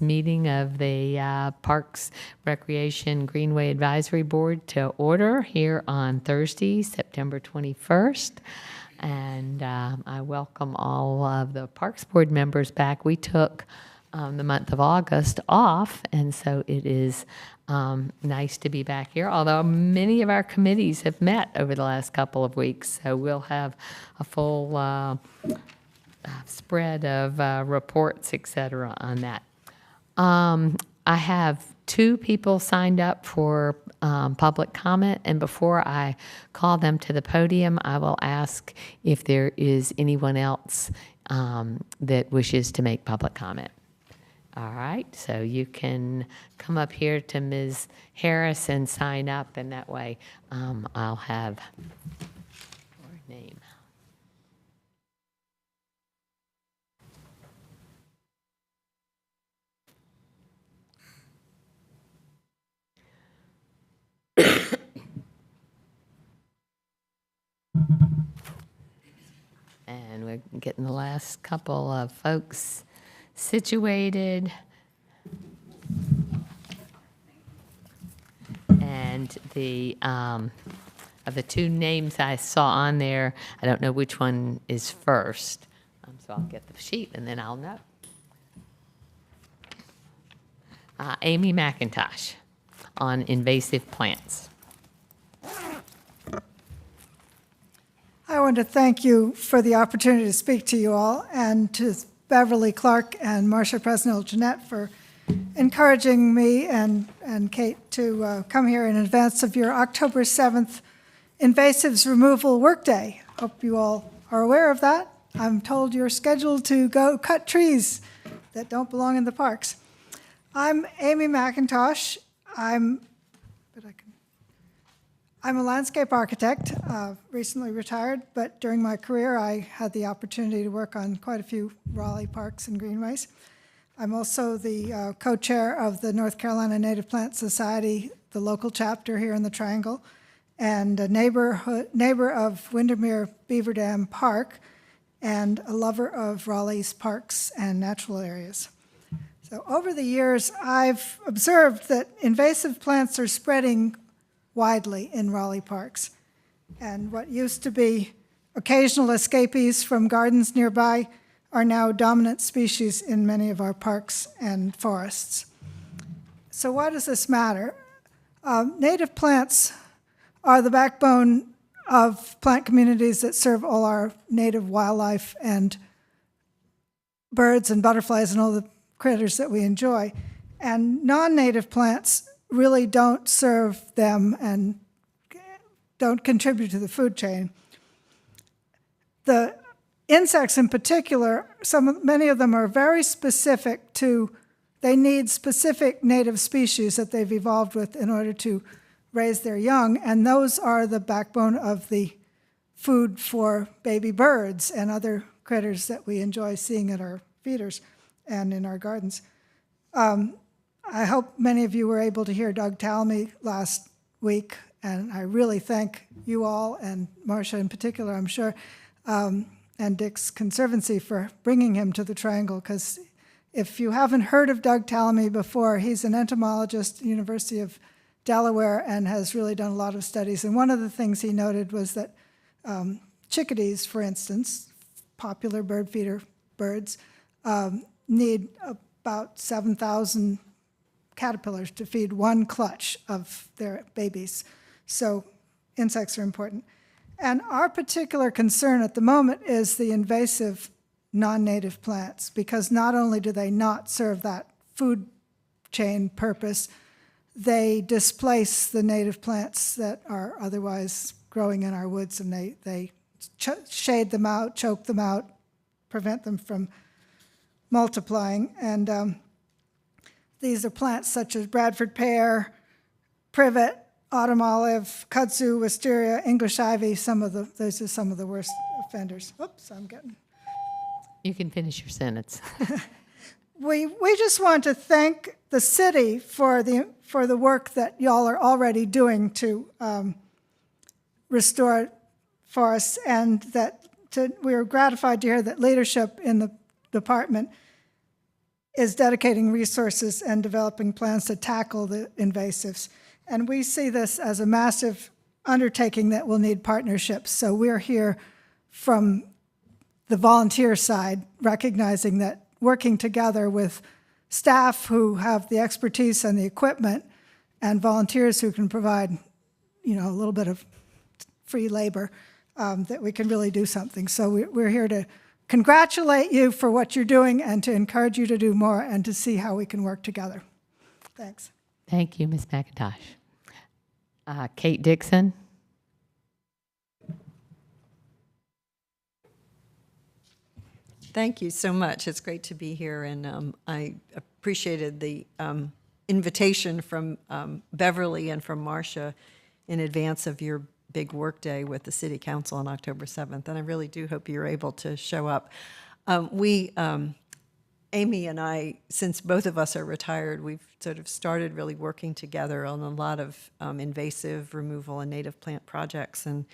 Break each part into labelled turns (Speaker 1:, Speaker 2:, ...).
Speaker 1: meeting of the Parks, Recreation, Greenway Advisory Board to order here on Thursday, September 21st. And I welcome all of the Parks Board members back. We took the month of August off, and so it is nice to be back here, although many of our committees have met over the last couple of weeks, so we'll have a full spread of reports, etc. on that. I have 2 people signed up for public comment, and before I call them to the podium, I will ask if there is anyone else that wishes to make public comment. All right, so you can come up here to Ms. Harris and sign up, and that way I'll have your name. And we're getting the last couple of folks situated. And the of the 2 names I saw on there, I don't know which one is first. So I'll get the sheet and then I'll know. Amy McIntosh on invasive plants.
Speaker 2: I want to thank you for the opportunity to speak to you all, and to Beverly Clark and Marcia Presnell-Jeanette for encouraging me and Kate to come here in advance of your October 7th invasives removal workday. Hope you all are aware of that. I'm told you're scheduled to go cut trees that don't belong in the parks. I'm Amy McIntosh. I'm a landscape architect, recently retired, but during my career I had the opportunity to work on quite a few Raleigh parks and greenways. I'm also the co-chair of the North Carolina Native Plant Society, the local chapter here in the Triangle, and a neighbor of Windermere Beaver Dam Park, and a lover of Raleigh's parks and natural areas. So over the years, I've observed that invasive plants are spreading widely in Raleigh parks. And what used to be occasional escapees from gardens nearby are now dominant species in many of our parks and forests. So why does this matter? Native plants are the backbone of plant communities that serve all our native wildlife and birds and butterflies and all the critters that we enjoy. And non-native plants really don't serve them and don't contribute to the food chain. The insects in particular, many of them are very specific to, they need specific native species that they've evolved with in order to raise their young, and those are the backbone of the food for baby birds and other critters that we enjoy seeing at our feeders and in our gardens. I hope many of you were able to hear Doug Talmy last week, and I really thank you all, and Marcia in particular, I'm sure, and Dick's Conservancy for bringing him to the Triangle, because if you haven't heard of Doug Talmy before, he's an entomologist at the University of Delaware and has really done a lot of studies. And one of the things he noted was that chickadees, for instance, popular bird feeder birds, need about 7,000 caterpillars to feed one clutch of their babies. So insects are important. And our particular concern at the moment is the invasive non-native plants, because not only do they not serve that food chain purpose, they displace the native plants that are otherwise growing in our woods, and they shade them out, choke them out, prevent them from multiplying. And these are plants such as Bradford pear, privet, autumn olive, kudzu, wisteria, English ivy. Those are some of the worst offenders. Oops, I'm getting...
Speaker 1: You can finish your sentence.
Speaker 2: We just want to thank the city for the work that y'all are already doing to restore forests, and that, we are gratified to hear that leadership in the department is dedicating resources and developing plans to tackle the invasives. And we see this as a massive undertaking that will need partnerships. So we're here from the volunteer side, recognizing that working together with staff who have the expertise and the equipment and volunteers who can provide, a little bit of free labor, that we can really do something. So we're here to congratulate you for what you're doing and to encourage you to do more and to see how we can work together. Thanks.
Speaker 1: Thank you, Ms. McIntosh. Kate Dixon.
Speaker 3: Thank you so much. It's great to be here, and I appreciated the invitation from Beverly and from Marcia in advance of your big work day with the City Council on October 7th, and I really do hope you're able to show up. Amy and I, since both of us are retired, we've sort of started really working together on a lot of invasive removal and native plant projects, and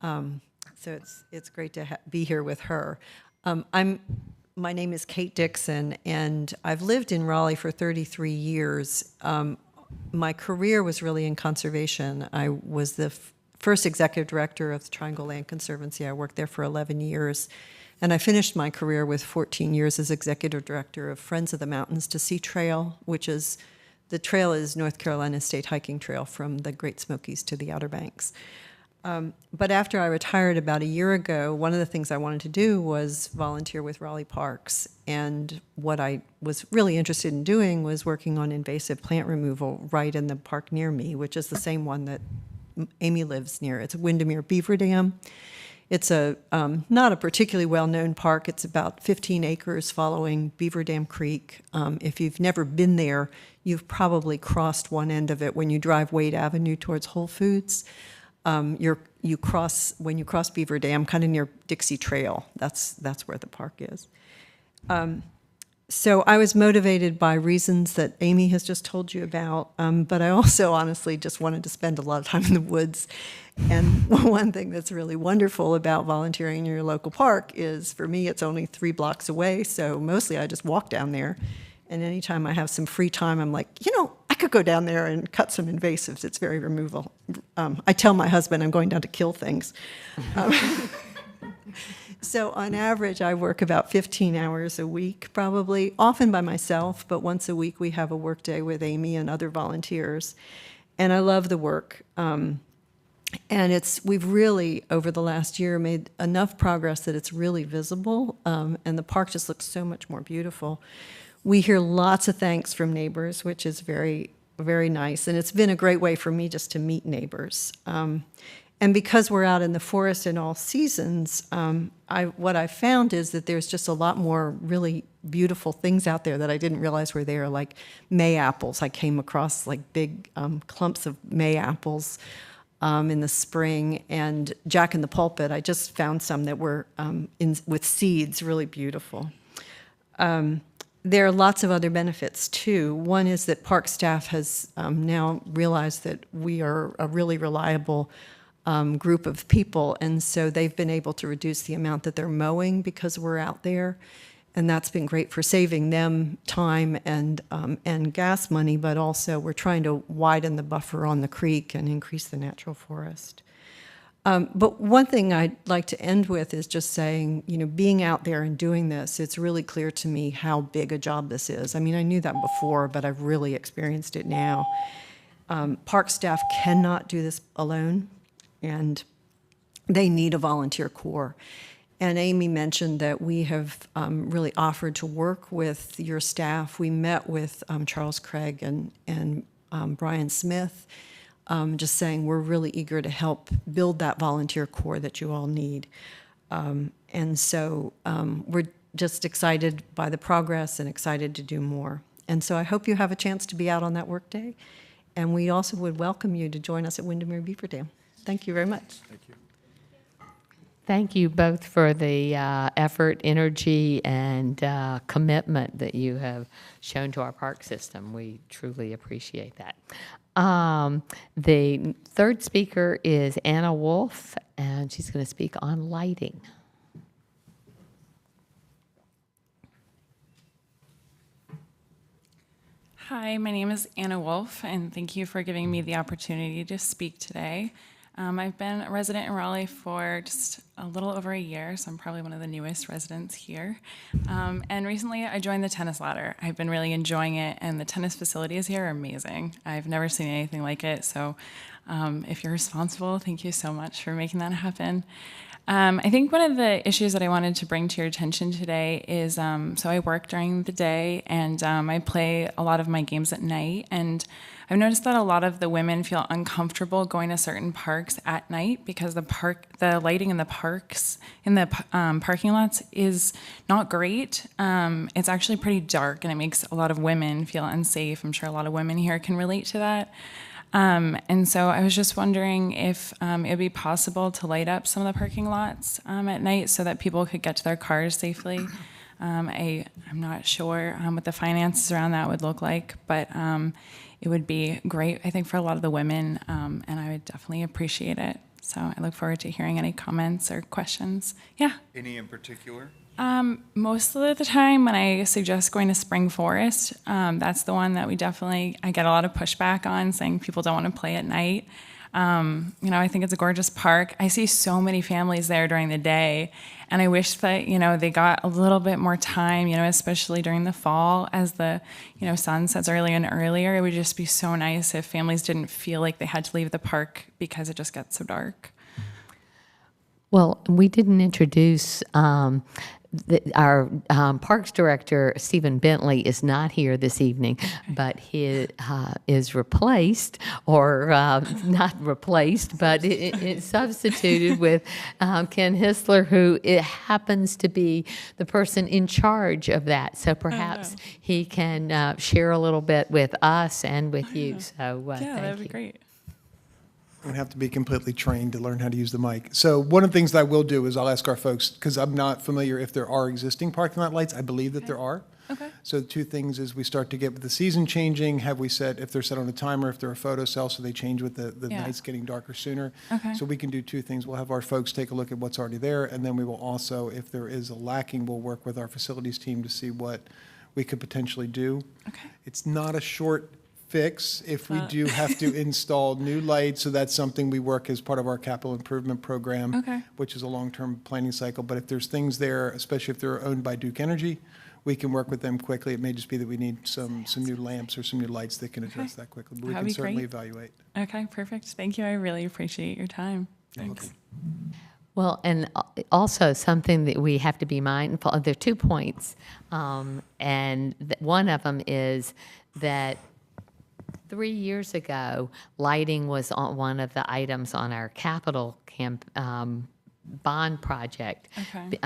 Speaker 3: so it's great to be here with her. My name is Kate Dixon, and I've lived in Raleigh for 33 years. My career was really in conservation. I was the first executive director of the Triangle Land Conservancy. I worked there for 11 years. And I finished my career with 14 years as executive director of Friends of the Mountains to Sea Trail, the trail is North Carolina State Hiking Trail from the Great Smokies to the Outer Banks. But after I retired about a year ago, one of the things I wanted to do was volunteer with Raleigh Parks. And what I was really interested in doing was working on invasive plant removal right in the park near me, which is the same one that Amy lives near. It's Windermere Beaver Dam. It's not a particularly well-known park. It's about 15 acres following Beaver Dam Creek. If you've never been there, you've probably crossed one end of it when you drive Wade Avenue towards Whole Foods. When you cross Beaver Dam, kind of near Dixie Trail. That's where the park is. So I was motivated by reasons that Amy has just told you about, but I also honestly just wanted to spend a lot of time in the woods. And one thing that's really wonderful about volunteering in your local park is, for me, it's only 3 blocks away, so mostly I just walk down there. And anytime I have some free time, I'm like, I could go down there and cut some invasives. It's very removal. I tell my husband I'm going down to kill things. So on average, I work about 15 hours a week, probably, often by myself, but once a week we have a work day with Amy and other volunteers. And I love the work. And we've really, over the last year, made enough progress that it's really visible, and the park just looks so much more beautiful. We hear lots of thanks from neighbors, which is very, very nice, and it's been a great way for me just to meet neighbors. And because we're out in the forest in all seasons, what I found is that there's just a lot more really beautiful things out there that I didn't realize were there, like May apples. I came across like big clumps of May apples in the spring, and Jack in the Pulpit. I just found some that were with seeds, really beautiful. There are lots of other benefits, too. One is that park staff has now realized that we are a really reliable group of people, and so they've been able to reduce the amount that they're mowing because we're out there, and that's been great for saving them time and gas money, but also we're trying to widen the buffer on the creek and increase the natural forest. But one thing I'd like to end with is just saying, being out there and doing this, it's really clear to me how big a job this is. I mean, I knew that before, but I've really experienced it now. Park staff cannot do this alone, and they need a volunteer corps. And Amy mentioned that we have really offered to work with your staff. We met with Charles Craig and Brian Smith, just saying we're really eager to help build that volunteer corps that you all need. And so we're just excited by the progress and excited to do more. And so I hope you have a chance to be out on that work day. And we also would welcome you to join us at Windermere Beaver Dam. Thank you very much.
Speaker 4: Thank you.
Speaker 1: Thank you both for the effort, energy, and commitment that you have shown to our park system. We truly appreciate that. The third speaker is Anna Wolf, and she's going to speak on lighting.
Speaker 4: Hi, my name is Anna Wolf, and thank you for giving me the opportunity to speak today. I've been a resident in Raleigh for just a little over a year, so I'm probably one of the newest residents here. And recently I joined the tennis ladder. I've been really enjoying it, and the tennis facilities here are amazing. I've never seen anything like it, so if you're responsible, thank you so much for making that happen. I think one of the issues that I wanted to bring to your attention today is, so I work during the day and I play a lot of my games at night, and I've noticed that a lot of the women feel uncomfortable going to certain parks at night because the lighting in the parks, in the parking lots is not great. It's actually pretty dark and it makes a lot of women feel unsafe. I'm sure a lot of women here can relate to that. And so I was just wondering if it would be possible to light up some of the parking lots at night so that people could get to their cars safely. I'm not sure what the finances around that would look like, but it would be great, I think, for a lot of the women, and I would definitely appreciate it. So I look forward to hearing any comments or questions. Yeah.
Speaker 5: Any in particular?
Speaker 4: Most of the time when I suggest going to Spring Forest, that's the one that I get a lot of pushback on, saying people don't want to play at night. I think it's a gorgeous park. I see so many families there during the day, and I wish that, they got a little bit more time, especially during the fall as the, sun sets earlier and earlier. It would just be so nice if families didn't feel like they had to leave the park because it just gets so dark.
Speaker 1: Well, we didn't introduce our Parks Director, Stephen Bentley, is not here this evening, but he is replaced, or not replaced, but it's substituted with Ken Hissler, who it happens to be the person in charge of that. So perhaps he can share a little bit with us and with you. So
Speaker 4: Yeah,
Speaker 1: thank
Speaker 4: that would
Speaker 1: you.
Speaker 4: be great.
Speaker 6: I would have to be completely trained to learn how to use the mic. So one of the things that I will do is I'll ask our folks, because I'm not familiar if there are existing parking lot lights. I believe that there are.
Speaker 4: Okay.
Speaker 6: So the two things is we start to get with the season changing, have we set, if they're set on a timer, if they're a photo cell, so they change with the
Speaker 4: Yeah.
Speaker 6: nights getting darker sooner.
Speaker 4: Okay.
Speaker 6: So we can do two things. We'll have our folks take a look at what's already there, and then we will also, if there is a lacking, we'll work with our facilities team to see what we could potentially do.
Speaker 4: Okay.
Speaker 6: It's not a short fix if we do have to install new lights, so that's something we work as part of our capital improvement program,
Speaker 4: Okay.
Speaker 6: which is a long-term planning cycle. But if there's things there, especially if they're owned by Duke Energy, we can work with them quickly. It may just be that we need some new lamps or some new lights that can address that quickly, but we
Speaker 4: That'd
Speaker 6: can
Speaker 4: be
Speaker 6: certainly
Speaker 4: great.
Speaker 6: evaluate.
Speaker 4: Okay, perfect. Thank you. I really appreciate your time. Thanks.
Speaker 1: Well, and also something that we have to be mindful of, there are 2 points. And one of them is that 3 years ago, lighting was on one of the items on our capital bond project.
Speaker 4: Okay.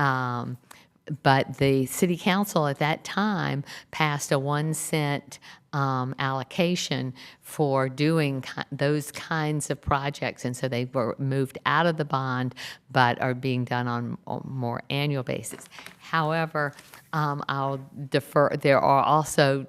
Speaker 1: But the city council at that time passed a 1 cent allocation for doing those kinds of projects. And so they were moved out of the bond, but are being done on a more annual basis. However, I'll defer, there are also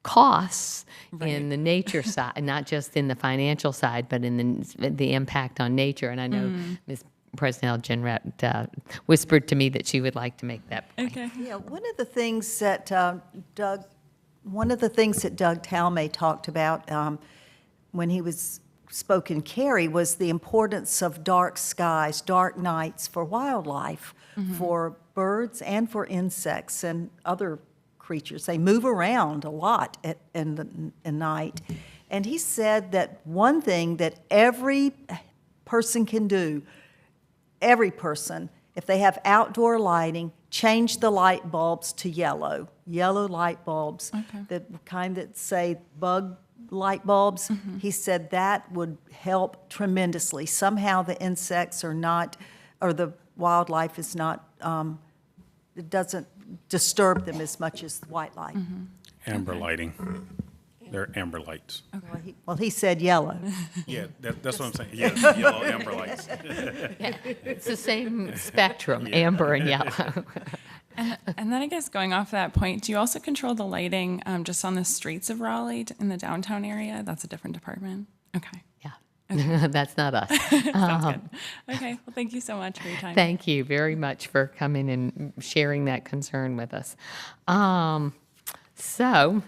Speaker 1: costs in the nature side, not just in the financial side, but in the impact on nature. And I know Ms. President Jenrette whispered to me that she would like to make that point.
Speaker 4: Okay.
Speaker 7: Yeah, one of the things that Doug Talmay talked about when he spoke in Cary was the importance of dark skies, dark nights for wildlife, for birds and for insects and other creatures. They move around a lot at night. And he said that one thing that every person can do, every person, if they have outdoor lighting, change the light bulbs to yellow light bulbs, the kind that say bug light bulbs. He said that would help tremendously. Somehow the insects are not, or the wildlife is not, it doesn't disturb them as much as white light.
Speaker 8: Amber lighting. They're amber lights.
Speaker 7: Well, he said yellow.
Speaker 8: Yeah, that's what I'm saying. Yes, yellow amber lights.
Speaker 1: Yeah, it's the same spectrum, amber and yellow.
Speaker 4: And then I guess going off that point, do you also control the lighting just on the streets of Raleigh in the downtown area? That's a different department. Okay.
Speaker 1: Yeah, that's not us.
Speaker 4: Sounds good. Okay. Well, thank you so much for your time.
Speaker 1: Thank you very much for coming and sharing that concern with us. So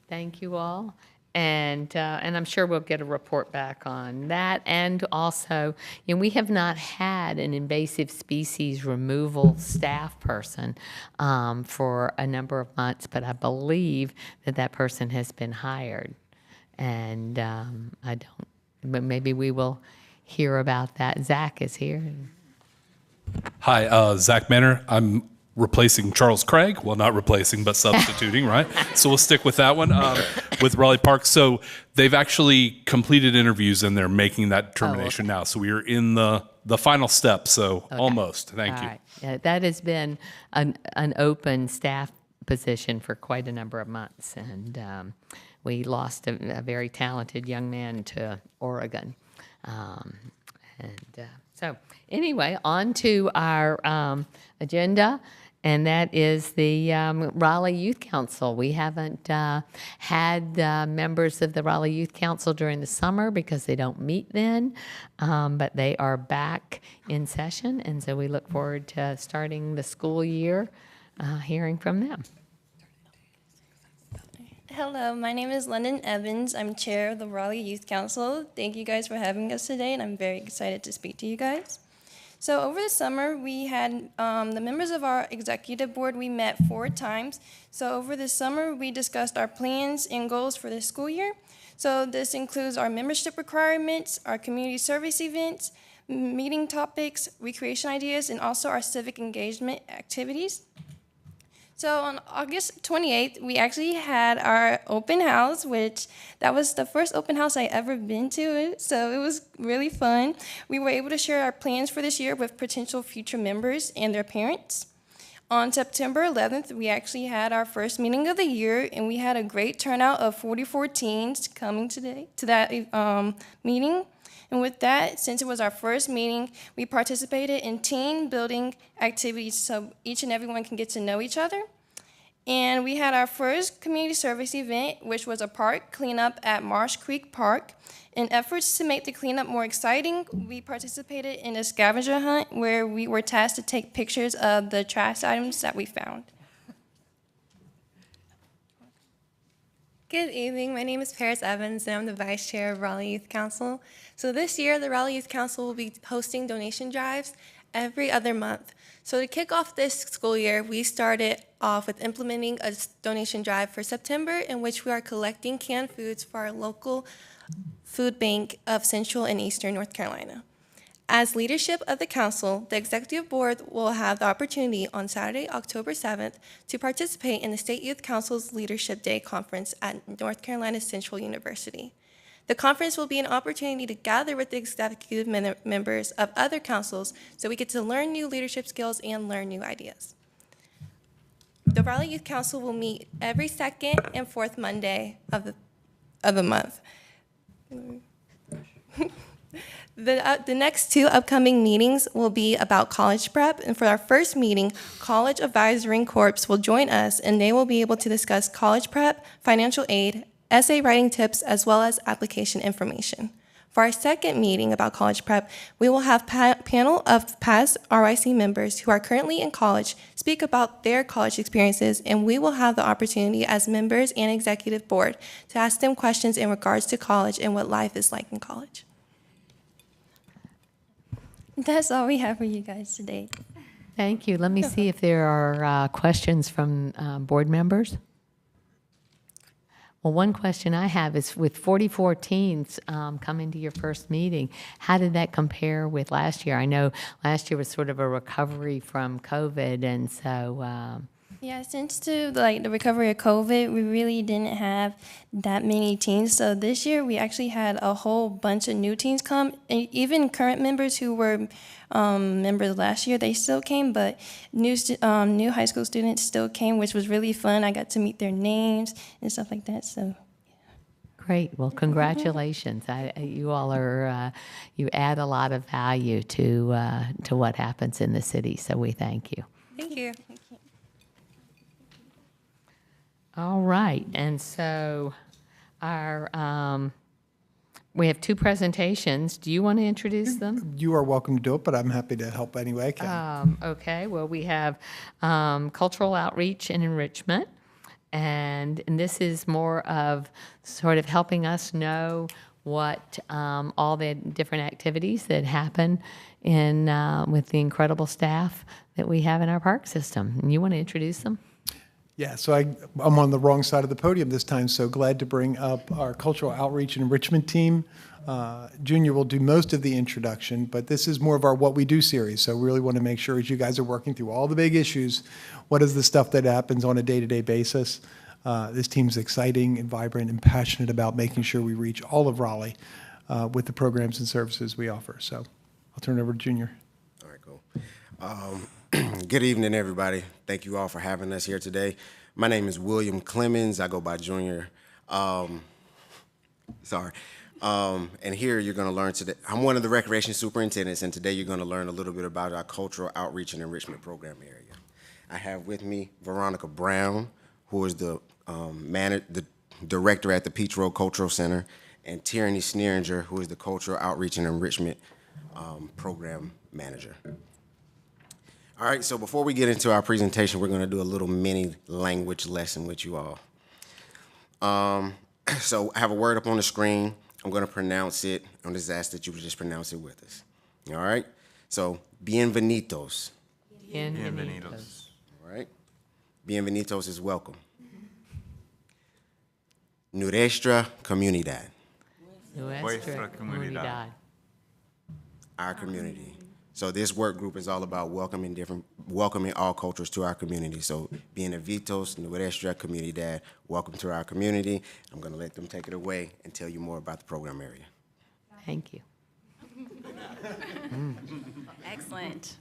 Speaker 1: Thank you all. And I'm sure we'll get a report back on that. And also, we have not had an invasive species removal staff person for a number of months, but I believe that person has been hired. And I don't, but maybe we will hear about that. Zach is here.
Speaker 5: Hi, Zach Manor. I'm replacing Charles Craig. Well, not replacing, but substituting, right? So we'll stick with that one with Raleigh Park. So they've actually completed interviews and they're making that determination now. So we are in the final step. So almost. Thank
Speaker 1: All
Speaker 5: you.
Speaker 1: right. Yeah, that has been an open staff position for quite a number of months. And we lost a very talented young man to Oregon. So anyway, on to our agenda, and that is the Raleigh Youth Council. We haven't had members of the Raleigh Youth Council during the summer because they don't meet then, but they are back in session, and so we look forward to starting the school year hearing from them.
Speaker 9: Hello, my name is London Evans. I'm chair of the Raleigh Youth Council. Thank you guys for having us today, and I'm very excited to speak to you guys. So over the summer, we had the members of our executive board, we met 4 times. So over the summer, we discussed our plans and goals for the school year. So this includes our membership requirements, our community service events, meeting topics, recreation ideas, and also our civic engagement activities. So on August 28th, we actually had our open house, which that was the first open house I ever been to, so it was really fun. We were able to share our plans for this year with potential future members and their parents. On September 11th, we actually had our first meeting of the year, and we had a great turnout of 44 teens coming today to that meeting. And with that, since it was our first meeting, we participated in team building activities so each and everyone can get to know each other. And we had our first community service event, which was a park cleanup at Marsh Creek Park. In efforts to make the cleanup more exciting, we participated in a scavenger hunt where we were tasked to take pictures of the trash items that we found.
Speaker 10: Good evening. My name is Paris Evans, and I'm the Vice Chair of Raleigh Youth Council. So this year, the Raleigh Youth Council will be hosting donation drives every other month. So to kick off this school year, we started off with implementing a donation drive for September in which we are collecting canned foods for our local food bank of Central and Eastern North Carolina. As leadership of the council, the executive board will have the opportunity on Saturday, October 7th, to participate in the State Youth Council's Leadership Day Conference at North Carolina Central University. The conference will be an opportunity to gather with the executive members of other councils so we get to learn new leadership skills and learn new ideas. The Raleigh Youth Council will meet every second and fourth Monday of the month. The next 2 upcoming meetings will be about college prep, and for our first meeting, College Advisory Corps will join us, and they will be able to discuss college prep, financial aid, essay writing tips, as well as application information. For our second meeting about college prep, we will have a panel of past RYC members who are currently in college speak about their college experiences, and we will have the opportunity as members and executive board to ask them questions in regards to college and what life is like in college. That's all we have for you guys today.
Speaker 1: Thank you. Let me see if there are questions from board members. Well, one question I have is with 44 teens coming to your first meeting, how did that compare with last year? I know last year was sort of a recovery from COVID, and so...
Speaker 9: Yeah, since the recovery of COVID, we really didn't have that many teens. So this year, we actually had a whole bunch of new teens come. And even current members who were members last year, they still came. But new high school students still came, which was really fun. I got to meet their names and stuff like that. So.
Speaker 1: Great. Well, congratulations. You all are, you add a lot of value to what happens in the city. So we thank you.
Speaker 10: Thank you.
Speaker 1: All right, and so our we have 2 presentations. Do you want to introduce them?
Speaker 6: You are welcome to do it, but I'm happy to help any way I can.
Speaker 1: Okay, well, we have cultural outreach and enrichment, And this is more of sort of helping us know what all the different activities that happen in with the incredible staff that we have in our park system. And you want to introduce them?
Speaker 6: Yeah, so I'm on the wrong side of the podium this time, so glad to bring up our cultural outreach and enrichment team. Junior will do most of the introduction, but this is more of our What We Do series, so we really want to make sure as you guys are working through all the big issues, what is the stuff that happens on a day-to-day basis. This team's exciting and vibrant and passionate about making sure we reach all of Raleigh with the programs and services we offer. So I'll turn it over to Junior.
Speaker 11: All right, cool. Good evening, everybody. Thank you all for having us here today. My name is William Clemens. I go by Junior. And here you're going to learn today. I'm one of the recreation superintendents, and today you're going to learn a little bit about our cultural outreach and enrichment program area. I have with me Veronica Brown, who is the director at the Peach Road Cultural Center, and Tierney Sneeringer, who is the cultural outreach and enrichment program manager. All right, so before we get into our presentation, we're going to do a little mini language lesson with you all. So I have a word up on the screen. I'm going to pronounce it. I'm just ask that you would just pronounce it with us. All right? So, bienvenidos.
Speaker 1: Bienvenidos.
Speaker 11: All right? Bienvenidos is welcome. Nuestra comunidad.
Speaker 1: Nuestra comunidad.
Speaker 11: Our community. So this work group is all about welcoming all cultures to our community. So bienvenidos, nuestra comunidad, welcome to our community. I'm going to let them take it away and tell you more about the program area.
Speaker 1: Thank you.
Speaker 12: Excellent.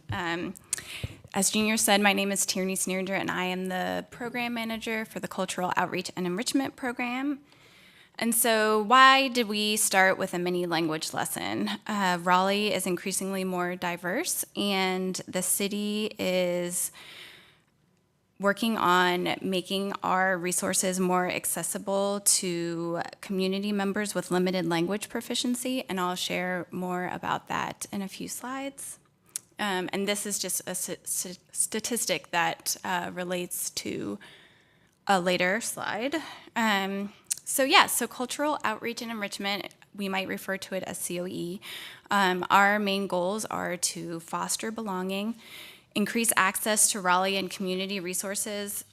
Speaker 12: As Junior said, my name is Tierney Sneeringer, and I am the program manager for the Cultural Outreach and Enrichment Program. And so why did we start with a mini language lesson? Raleigh is increasingly more diverse, and the city is working on making our resources more accessible to community members with limited language proficiency, and I'll share more about that in a few slides. And this is just a statistic that relates to a later slide. So cultural outreach and enrichment, we might refer to it as COE. Our main goals are to foster belonging, increase access to Raleigh and community resources,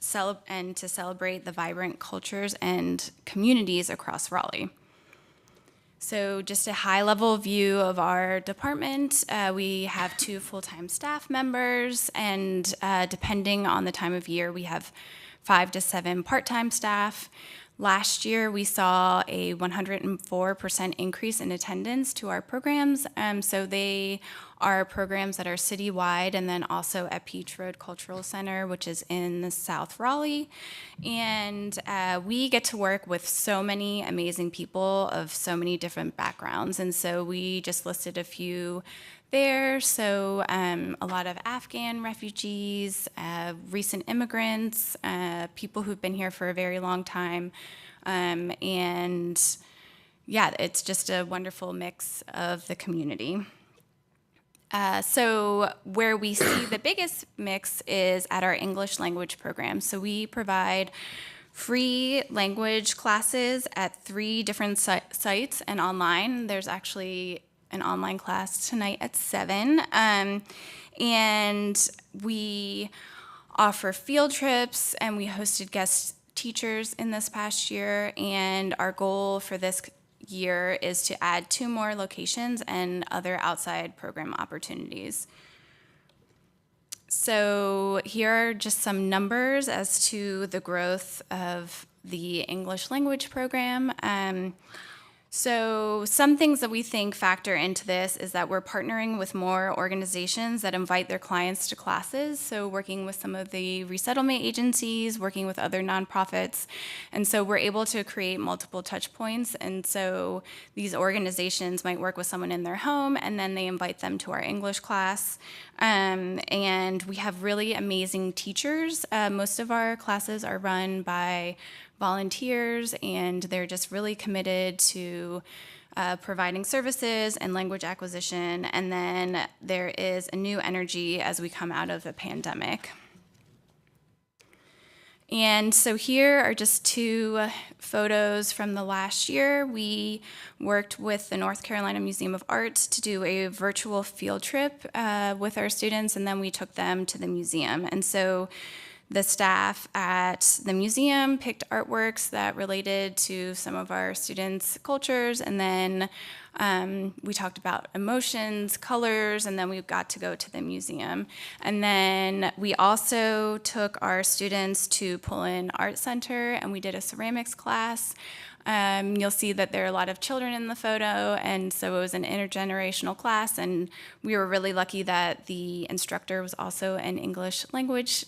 Speaker 12: and to celebrate the vibrant cultures and communities across Raleigh. So just a high-level view of our department, we have 2 full-time staff members, and depending on the time of year, we have 5 to 7 part-time staff. Last year, we saw a 104% increase in attendance to our programs. So they are programs that are citywide, and then also at Peach Road Cultural Center, which is in the South Raleigh. And we get to work with so many amazing people of so many different backgrounds. And so we just listed a few there. So a lot of Afghan refugees, recent immigrants, people who've been here for a very long time. And yeah, it's just a wonderful mix of the community. So where we see the biggest mix is at our English language program. So we provide free language classes at 3 different sites and online. There's actually an online class tonight at 7. And we offer field trips, and we hosted guest teachers in this past year. And our goal for this year is to add 2 more locations and other outside program opportunities. So here are just some numbers as to the growth of the English language program. So some things that we think factor into this is that we're partnering with more organizations that invite their clients to classes. So working with some of the resettlement agencies, working with other nonprofits. And so we're able to create multiple touch points. And so these organizations might work with someone in their home, and then they invite them to our English class. And we have really amazing teachers. Most of our classes are run by volunteers, and they're just really committed to providing services and language acquisition. And then there is a new energy as we come out of the pandemic. And so here are just two photos from the last year. We worked with the North Carolina Museum of Art to do a virtual field trip with our students, and then we took them to the museum. And so the staff at the museum picked artworks that related to some of our students' cultures, and then we talked about emotions, colors, and then we got to go to the museum. And then we also took our students to Pullen Art Center, and we did a ceramics class. You'll see that there are a lot of children in the photo, and so it was an intergenerational class, and we were really lucky that the instructor was also an English language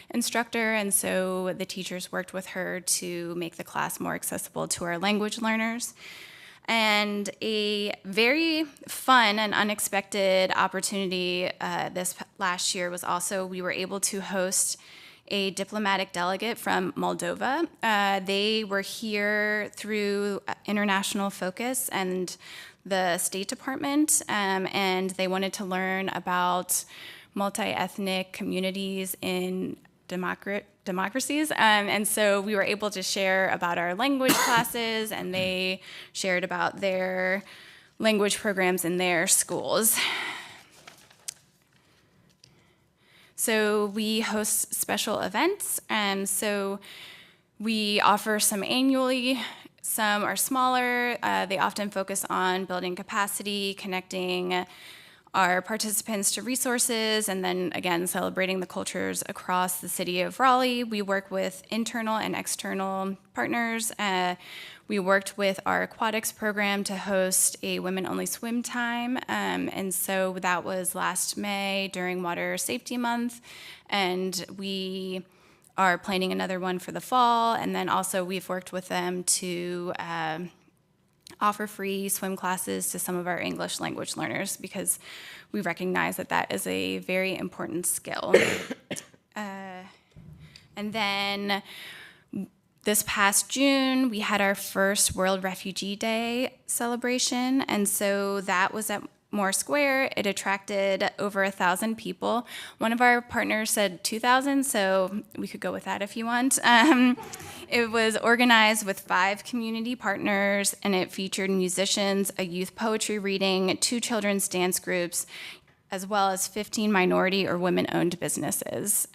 Speaker 12: instructor, and so the teachers worked with her to make the class more accessible to our language learners. And a very fun and unexpected opportunity this last year was also we were able to host a diplomatic delegate from Moldova. They were here through International Focus and the State Department, and they wanted to learn about multi-ethnic communities in democracies. And so we were able to share about our language classes, and they shared about their language programs in their schools. So we host special events, and so we offer some annually, some are smaller. They often focus on building capacity, connecting our participants to resources, and then again, celebrating the cultures across the city of Raleigh. We work with internal and external partners. We worked with our aquatics program to host a women-only swim time, and so that was last May during Water Safety Month, and we are planning another one for the fall, and then also we've worked with them to offer free swim classes to some of our English language learners because we recognize that that is a very important skill. And then this past June, we had our first World Refugee Day celebration, and so that was at Moore Square. It attracted over 1,000 people. One of our partners said 2,000, so we could go with that if you want. It was organized with 5 community partners, and it featured musicians, a youth poetry reading, 2 children's dance groups, as well as 15 minority or women-owned businesses.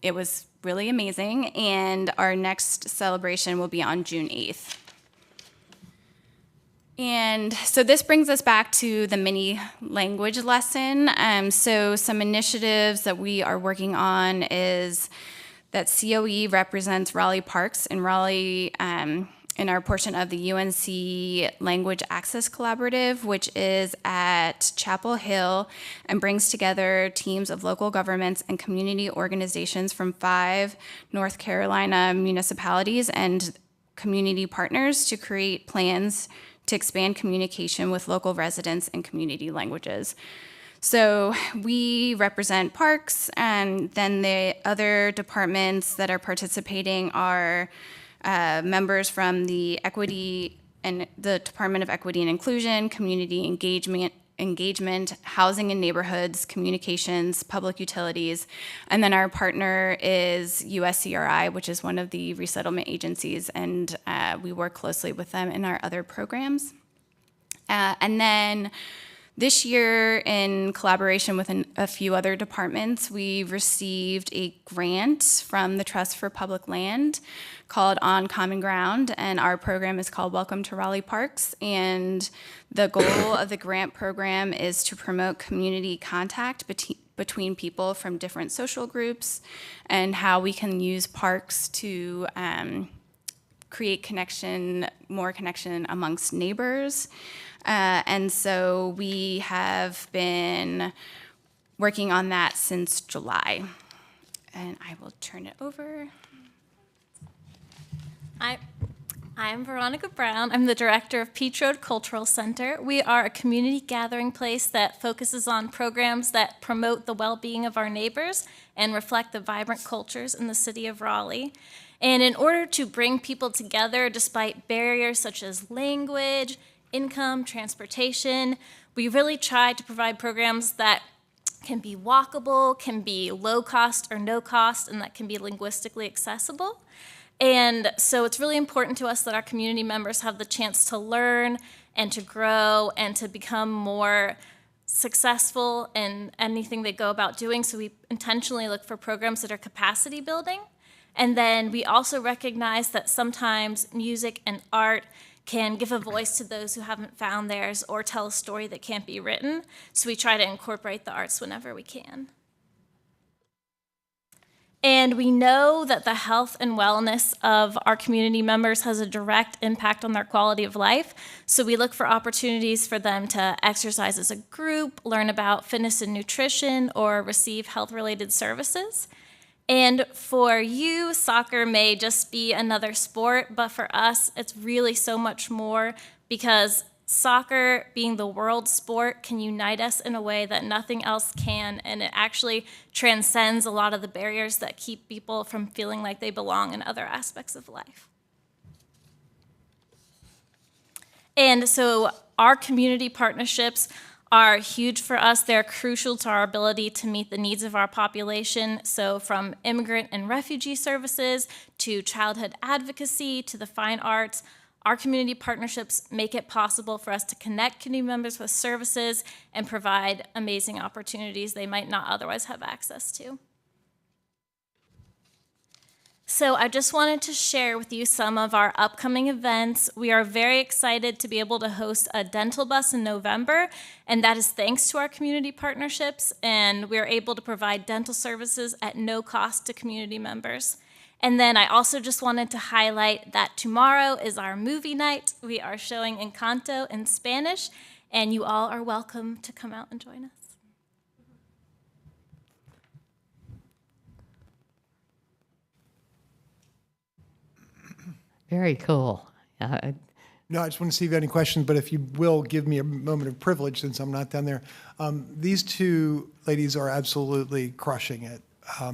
Speaker 12: It was really amazing, and our next celebration will be on June 8th. And so this brings us back to the mini language lesson. So some initiatives that we are working on is that COE represents Raleigh Parks in Raleigh in our portion of the UNC Language Access Collaborative, which is at Chapel Hill and brings together teams of local governments and community organizations from 5 North Carolina municipalities and community partners to create plans to expand communication with local residents and community languages. So we represent parks, and then the other departments that are participating are members from the Equity and the Department of Equity and Inclusion, Community Engagement, Housing and Neighborhoods, Communications, Public Utilities, and then our partner is USCRI, which is one of the resettlement agencies, and we work closely with them in our other programs. And then this year, in collaboration with a few other departments, we received a grant from the Trust for Public Land called On Common Ground, and our program is called Welcome to Raleigh Parks. And the goal of the grant program is to promote community contact between people from different social groups and how we can use parks to create more connection amongst neighbors. And so we have been working on that since July. And I will turn it over.
Speaker 13: I'm Veronica Brown. I'm the director of Peach Road Cultural Center. We are a community gathering place that focuses on programs that promote the well-being of our neighbors and reflect the vibrant cultures in the city of Raleigh. And in order to bring people together despite barriers such as language, income, transportation, we really try to provide programs that can be walkable, can be low cost or no cost, and that can be linguistically accessible. And so it's really important to us that our community members have the chance to learn and to grow and to become more successful in anything they go about doing. So we intentionally look for programs that are capacity building. And then we also recognize that sometimes music and art can give a voice to those who haven't found theirs or tell a story that can't be written. So we try to incorporate the arts whenever we can. And we know that the health and wellness of our community members has a direct impact on their quality of life. So we look for opportunities for them to exercise as a group, learn about fitness and nutrition, or receive health-related services. And for you, soccer may just be another sport, but for us, it's really so much more, because soccer, being the world sport, can unite us in a way that nothing else can, and it actually transcends a lot of the barriers that keep people from feeling like they belong in other aspects of life. And so our community partnerships are huge for us. They're crucial to our ability to meet the needs of our population. So from immigrant and refugee services to childhood advocacy to the fine arts, our community partnerships make it possible for us to connect community members with services and provide amazing opportunities they might not otherwise have access to. So I just wanted to share with you some of our upcoming events. We are very excited to be able to host a dental bus in November, and that is thanks to our community partnerships, and we're able to provide dental services at no cost to community members. And then I also just wanted to highlight that tomorrow is our movie night. We are showing Encanto in Spanish, and you all are welcome to come out and join us.
Speaker 1: Very cool.
Speaker 6: No, I just want to see if you have any questions, but if you will give me a moment of privilege since I'm not down there. These two ladies are absolutely crushing it.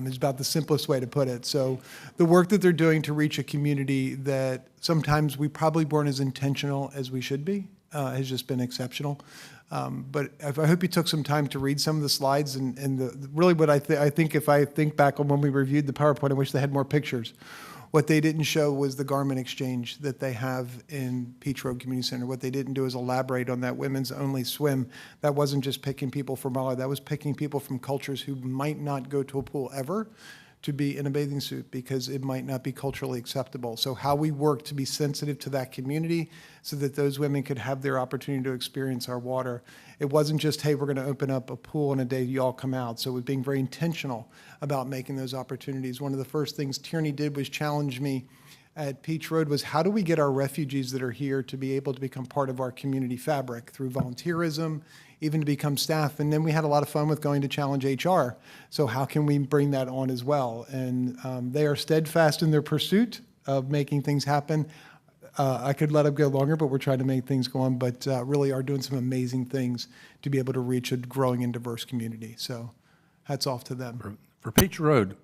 Speaker 6: Is about the simplest way to put it. So the work that they're doing to reach a community that sometimes we probably weren't as intentional as we should be has just been exceptional. But I hope you took some time to read some of the slides and really what I think if I think back on when we reviewed the PowerPoint, I wish they had more pictures. What they didn't show was the garment exchange that they have in Peach Road Community Center. What they didn't do is elaborate on that women's only swim. That wasn't just picking people from Raleigh. That was picking people from cultures who might not go to a pool ever to be in a bathing suit because it might not be culturally acceptable. So how we work to be sensitive to that community so that those women could have their opportunity to experience our water. It wasn't just, hey, we're going to open up a pool on a day you all come out. So it was being very intentional about making those opportunities. One of the first things Tierney did was challenge me at Peach Road was how do we get our refugees that are here to be able to become part of our community fabric through volunteerism, even to become staff. And then we had a lot of fun with going to challenge HR. So how can we bring that on as well? And they are steadfast in their pursuit of making things happen. I could let them go longer, but we're trying to make things go on, but really are doing some amazing things to be able to reach a growing and diverse community. So hats off to them.
Speaker 14: For Peach Road,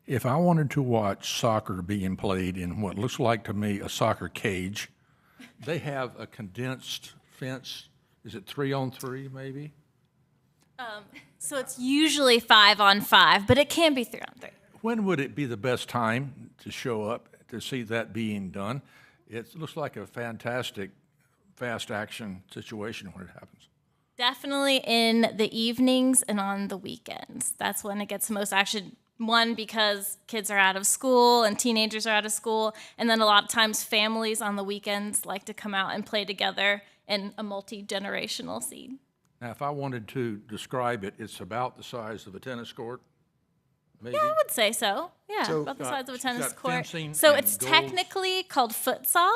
Speaker 14: if I wanted to watch soccer being played in what looks like to me a soccer cage, they have a condensed fence. Is it 3-on-3 maybe?
Speaker 13: So it's usually 5-on-5, but it can be 3-on-3.
Speaker 14: When would it be the best time to show up to see that being done? It looks like a fantastic fast action situation when it happens.
Speaker 13: Definitely in the evenings and on the weekends. That's when it gets the most action. One, because kids are out of school and teenagers are out of school, and then a lot of times families on the weekends like to come out and play together in a multi-generational scene.
Speaker 14: Now, if I wanted to describe it, it's about the size of a tennis court, maybe?
Speaker 13: Yeah, I would say so. Yeah,
Speaker 14: So
Speaker 13: about the
Speaker 14: got-
Speaker 13: size of a
Speaker 14: it's
Speaker 13: tennis
Speaker 14: got
Speaker 13: court.
Speaker 14: fencing
Speaker 13: So
Speaker 14: and
Speaker 13: it's
Speaker 14: goals.
Speaker 13: technically called futsal,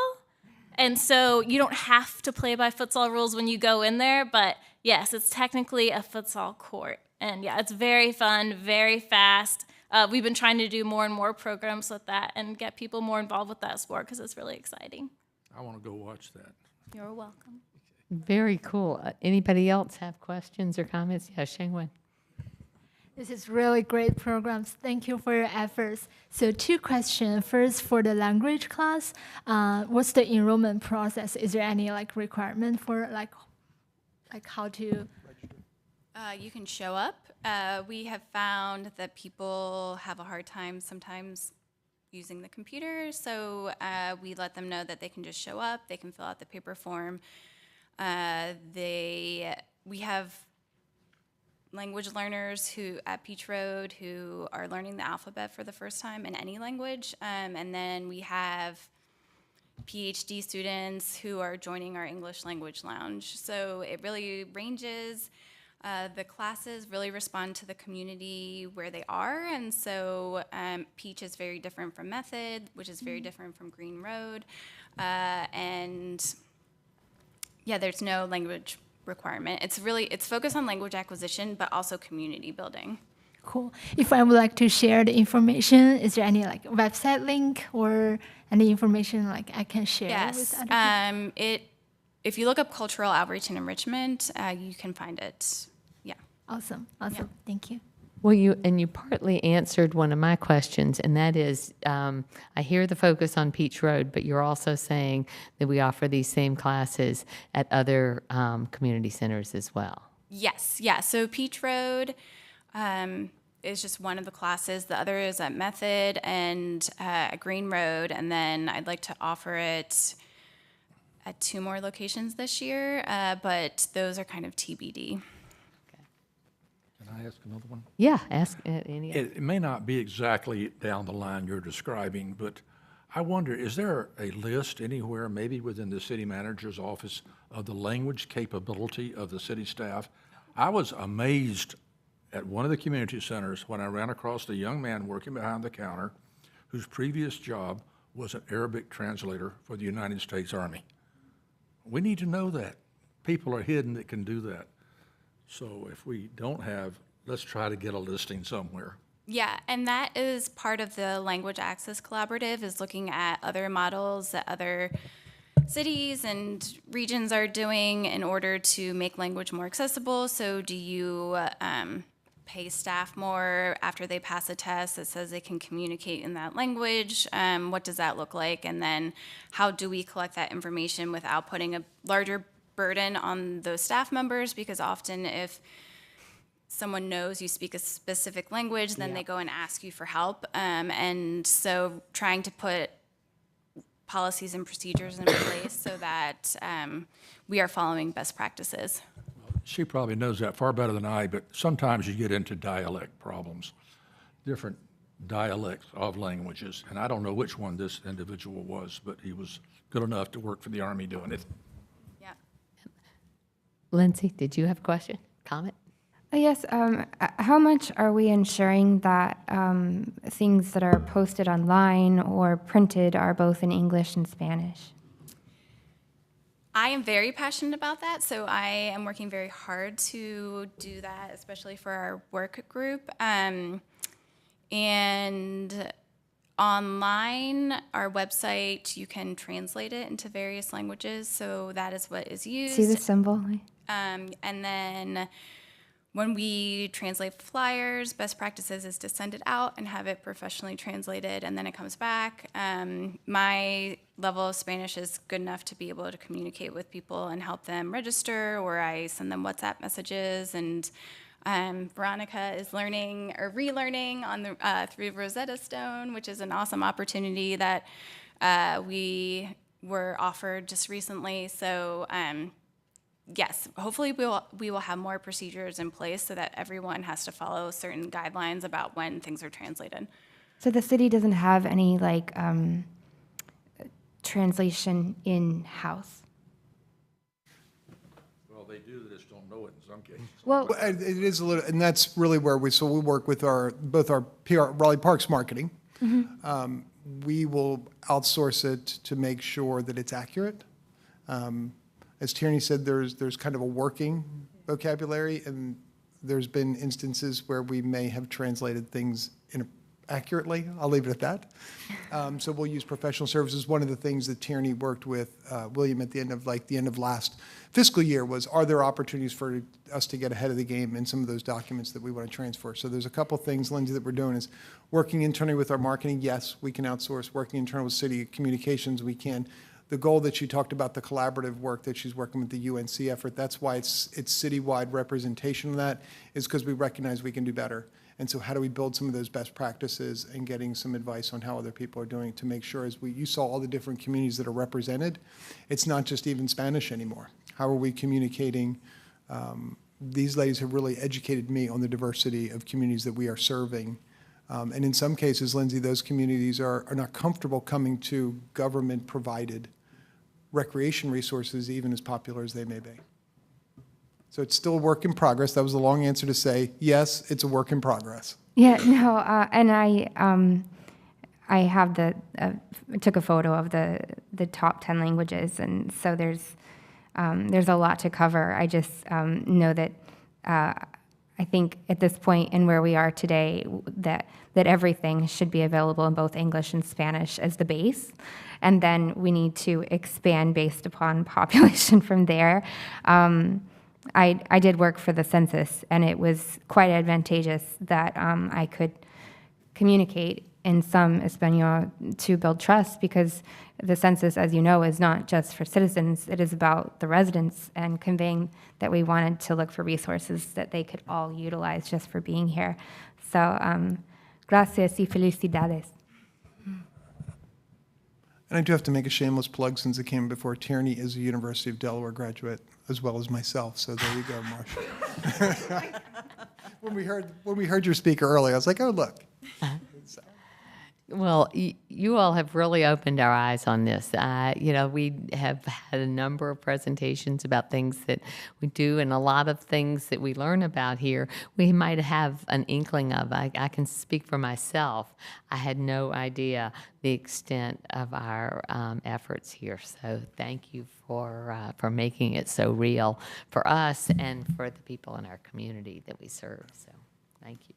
Speaker 13: and so you don't have to play by futsal rules when you go in there, but yes, it's technically a futsal court. And yeah, it's very fun, very fast. We've been trying to do more and more programs with that and get people more involved with that sport because it's really exciting.
Speaker 14: I want to go watch that.
Speaker 13: You're welcome.
Speaker 1: Very cool. Anybody else have questions or comments? Yeah, Shengwen.
Speaker 15: This is really great programs. Thank you for your efforts. So 2 questions. First, for the language class, what's the enrollment process? Is there any requirement for like how to?
Speaker 12: You can show up. We have found that people have a hard time sometimes using the computer, so we let them know that they can just show up. They can fill out the paper form. We have language learners who at Peach Road who are learning the alphabet for the first time in any language, and then we have PhD students who are joining our English language lounge. So it really ranges. The classes really respond to the community where they are, and so Peach is very different from Method, which is very different from Green Road, and yeah, there's no language requirement. It's focused on language acquisition, but also community building.
Speaker 15: Cool. If I would like to share the information, is there any like website link or any information like I can share with other people?
Speaker 12: If you look up cultural outreach and enrichment, you can find it. Yeah.
Speaker 15: Awesome. Thank you.
Speaker 1: Well, you partly answered one of my questions, and that is, I hear the focus on Peach Road, but you're also saying that we offer these same classes at other community centers as well.
Speaker 12: Yes. Yeah. So Peach Road is just one of the classes. The other is at Method and at Green Road, and then I'd like to offer it at 2 more locations this year, but those are kind of TBD.
Speaker 14: Can I ask another one?
Speaker 1: Yeah, ask any.
Speaker 14: It may not be exactly down the line you're describing, but I wonder, is there a list anywhere, maybe within the city manager's office, of the language capability of the city staff? I was amazed at one of the community centers when I ran across a young man working behind the counter whose previous job was an Arabic translator for the United States Army. We need to know that. People are hidden that can do that. So if we don't have, let's try to get a listing somewhere.
Speaker 12: Yeah, and that is part of the Language Access Collaborative, is looking at other models that other cities and regions are doing in order to make language more accessible. So do you pay staff more after they pass a test that says they can communicate in that language? What does that look like? And then how do we collect that information without putting a larger burden on those staff members? Because often if someone knows you speak a specific language, then they go and ask you for help. And so trying to put policies and procedures in place so that we are following best practices.
Speaker 14: She probably knows that far better than I, but sometimes you get into dialect problems, different dialects of languages. And I don't know which one this individual was, but he was good enough to work for the Army doing it.
Speaker 12: Yeah.
Speaker 1: Lindsay, did you have a question, comment?
Speaker 16: Yes. How much are we ensuring that things that are posted online or printed are both in English and Spanish?
Speaker 12: I am very passionate about that, so I am working very hard to do that, especially for our work group. And online, our website, you can translate it into various languages, so that is what is used.
Speaker 16: See the symbol?
Speaker 12: And then when we translate flyers, best practices is to send it out and have it professionally translated, and then it comes back. My level of Spanish is good enough to be able to communicate with people and help them register, or I send them WhatsApp messages. And Veronica is learning or relearning on the through Rosetta Stone, which is an awesome opportunity that we were offered just recently. So yes, hopefully we will have more procedures in place so that everyone has to follow certain guidelines about when things are translated.
Speaker 16: So the city doesn't have any like translation in-house?
Speaker 14: Well, they do, they just don't know it in some cases.
Speaker 16: Well,
Speaker 6: It is a little, and that's really where we work with both our PR, Raleigh Parks marketing.
Speaker 16: mm-hmm.
Speaker 6: We will outsource it to make sure that it's accurate. As Tierney said, there's kind of a working vocabulary, and there's been instances where we may have translated things accurately. I'll leave it at that. So we'll use professional services. One of the things that Tierney worked with William at the end of last fiscal year was, are there opportunities for us to get ahead of the game in some of those documents that we want to transfer? So there's a couple things, Lindsay, that we're doing is working internally with our marketing. Yes, we can outsource. Working internally with city communications, we can. the goal that she talked about, the collaborative work that she's working with the UNC effort, that's why it's citywide representation of that, is because we recognize we can do better. And so how do we build some of those best practices and getting some advice on how other people are doing to make sure, as you saw all the different communities that are represented, it's not just even Spanish anymore. How are we communicating? These ladies have really educated me on the diversity of communities that we are serving. And in some cases, Lindsay, those communities are not comfortable coming to government-provided recreation resources, even as popular as they may be. So it's still a work in progress. That was a long answer to say, yes, it's a work in progress.
Speaker 16: Yeah, no, and I have took a photo of the top 10 languages, and so there's a lot to cover. I just know that I think at this point and where we are today, that everything should be available in both English and Spanish as the base, and then we need to expand based upon population from there. I did work for the census, and it was quite advantageous that I could communicate in some Espanol to build trust, because the census, as you know, is not just for citizens. It is about the residents, and conveying that we wanted to look for resources that they could all utilize just for being here. So, gracias y felicidades.
Speaker 6: And I do have to make a shameless plug, since it came before. Tierney is a University of Delaware graduate, as well as myself. So there you go, Marcia. When we heard your speaker earlier, I was like, oh, look.
Speaker 1: Well, you all have really opened our eyes on this. We have had a number of presentations about things that we do, and a lot of things that we learn about here, we might have an inkling of. I can speak for myself. I had no idea the extent of our efforts here. So thank you for making it so real for us and for the people in our community that we serve. So thank you.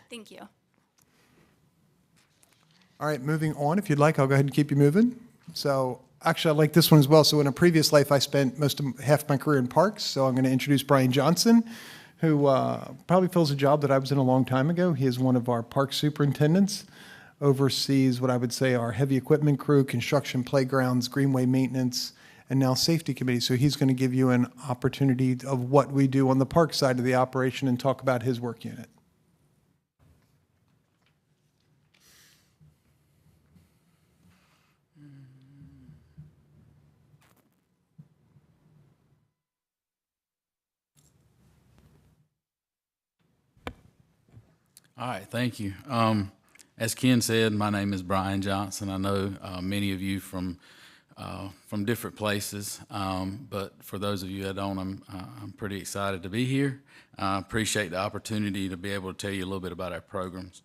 Speaker 12: Thank you.
Speaker 6: All right, moving on. If you'd like, I'll go ahead and keep you moving. So actually, I like this one as well. So in a previous life, I spent half my career in parks. So I'm going to introduce Brian Johnson, who probably fills a job that I was in a long time ago. He is one of our park superintendents, oversees what I would say our heavy equipment crew, construction playgrounds, greenway maintenance, and now safety committee. So he's going to give you an opportunity of what we do on the park side of the operation and talk about his work unit.
Speaker 17: All right, thank you. As Ken said, my name is Brian Johnson. I know many of you from different places, but for those of you that don't, I'm pretty excited to be here. I appreciate the opportunity to be able to tell you a little bit about our programs.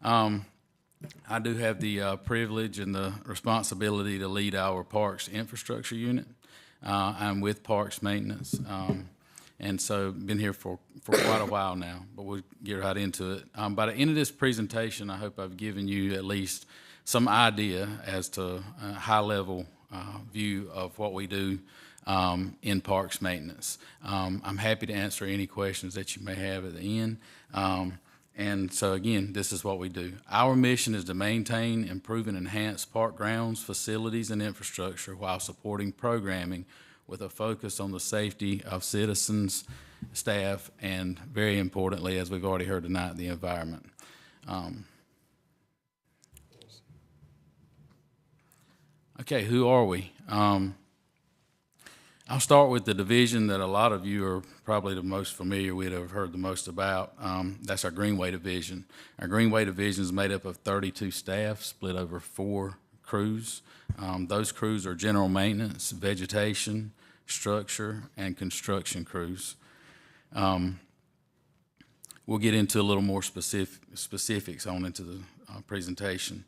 Speaker 17: I do have the privilege and the responsibility to lead our Parks Infrastructure Unit. I'm with Parks Maintenance. And so been here for quite a while now, but we'll get right into it. By the end of this presentation, I hope I've given you at least some idea as to a high-level view of what we do in parks maintenance. I'm happy to answer any questions that you may have at the end. And so again, this is what we do. Our mission is to maintain, improve, and enhance park grounds, facilities, and infrastructure while supporting programming with a focus on the safety of citizens, staff, and very importantly, as we've already heard tonight, the environment. Okay, who are we? I'll start with the division that a lot of you are probably the most familiar with or have heard the most about. That's our Greenway division. Our Greenway division is made up of 32 staff split over 4 crews. Those crews are general maintenance, vegetation, structure, and construction crews. We'll get into a little more specifics on into the presentation.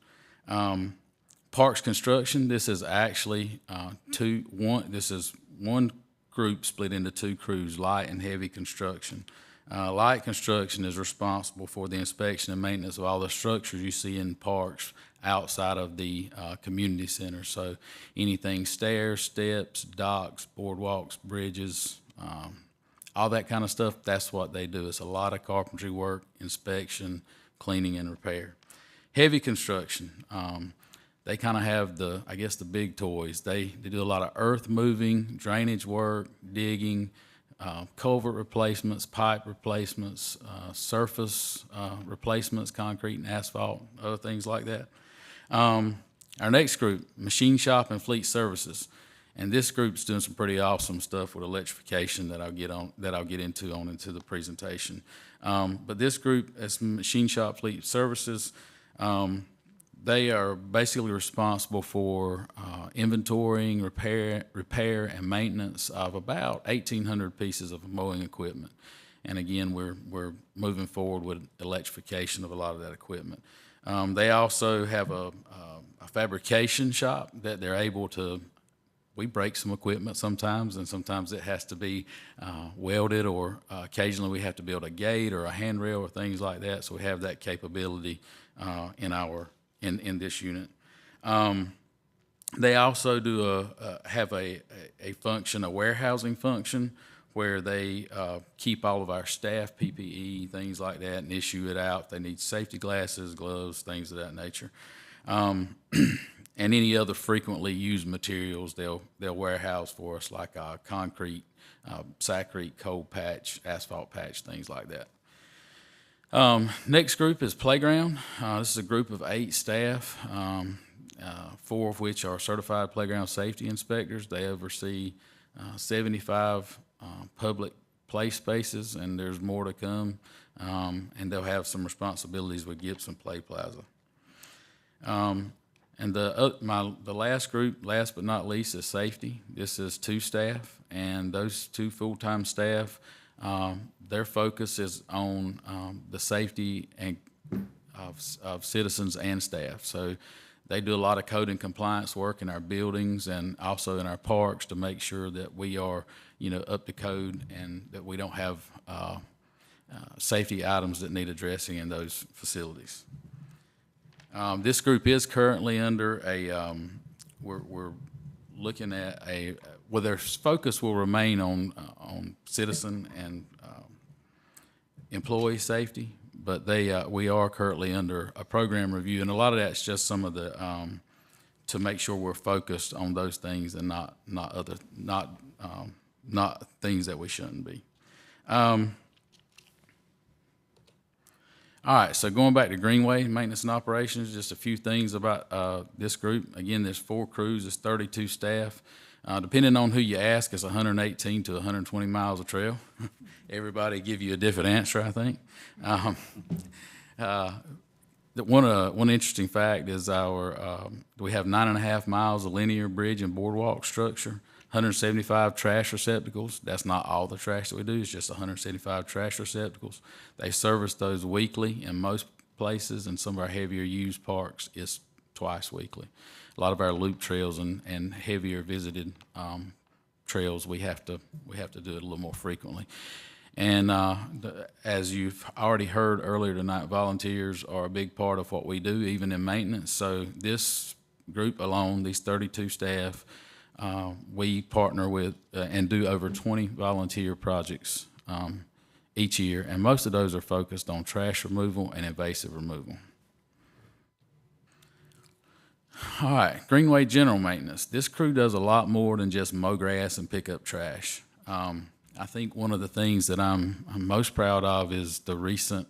Speaker 17: Parks construction, this is actually this is one group split into 2 crews, light and heavy construction. Light construction is responsible for the inspection and maintenance of all the structures you see in parks outside of the community center. So anything stairs, steps, docks, boardwalks, bridges, all that kind of stuff, that's what they do. It's a lot of carpentry work, inspection, cleaning, and repair. Heavy construction, they kind of have the, I guess, the big toys. They do a lot of earth moving, drainage work, digging, culvert replacements, pipe replacements, surface replacements, concrete and asphalt, other things like that. Our next group, machine shop and fleet services. And this group's doing some pretty awesome stuff with electrification that I'll get into the presentation. But this group, as machine shop fleet services, they are basically responsible for inventorying, repair, and maintenance of about 1,800 pieces of mowing equipment. And again, we're moving forward with electrification of a lot of that equipment. They also have a fabrication shop that they're able to. We break some equipment sometimes, and sometimes it has to be welded, or occasionally we have to build a gate or a handrail or things like that. So we have that capability in this unit. They also have a function, a warehousing function, where they keep all of our staff PPE, things like that, and issue it out. They need safety glasses, gloves, things of that nature. And any other frequently used materials, they'll warehouse for us, like concrete, Saccrete, cold patch, asphalt patch, things like that. Next group is playground. This is a group of 8 staff, 4 of which are certified playground safety inspectors. They oversee 75 public play spaces, and there's more to come. And they'll have some responsibilities with Gibson Play Plaza. And the last group, last but not least, is safety. This is 2 staff, and those 2 full-time staff, their focus is on the safety of citizens and staff. So they do a lot of code and compliance work in our buildings and also in our parks to make sure that we are, up to code and that we don't have safety items that need addressing in those facilities. This group is currently under we're looking at well, their focus will remain on citizen and employee safety, but we are currently under a program review, and a lot of that's just some of the to make sure we're focused on those things and not things that we shouldn't be. All right, so going back to Greenway maintenance and operations, just a few things about this group. Again, there's 4 crews, there's 32 staff. Depending on who you ask, it's 118 to 120 miles of trail. Everybody give you a different answer, I think. One interesting fact is we have 9.5 miles of linear bridge and boardwalk structure, 175 trash receptacles. That's not all the trash that we do, it's just 175 trash receptacles. They service those weekly in most places, and some of our heavier used parks is twice weekly. A lot of our loop trails and heavier visited trails, we have to do it a little more frequently. And as you've already heard earlier tonight, volunteers are a big part of what we do, even in maintenance. So this group alone, these 32 staff, we partner with and do over 20 volunteer projects each year, and most of those are focused on trash removal and invasive removal. All right, Greenway general maintenance. This crew does a lot more than just mow grass and pick up trash. I think one of the things that I'm most proud of is the recent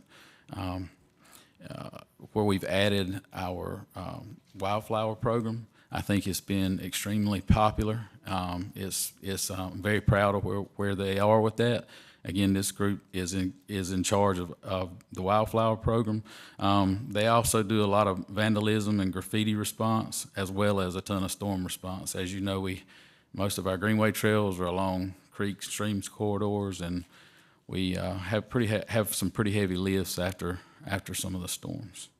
Speaker 17: where we've added our wildflower program. I think it's been extremely popular. I'm very proud of where they are with that. Again, this group is in charge of the wildflower program. They also do a lot of vandalism and graffiti response, as well as a ton of storm response. As you know, most of our Greenway trails are along creeks, streams, corridors, and we have some pretty heavy lifts after some of the storms.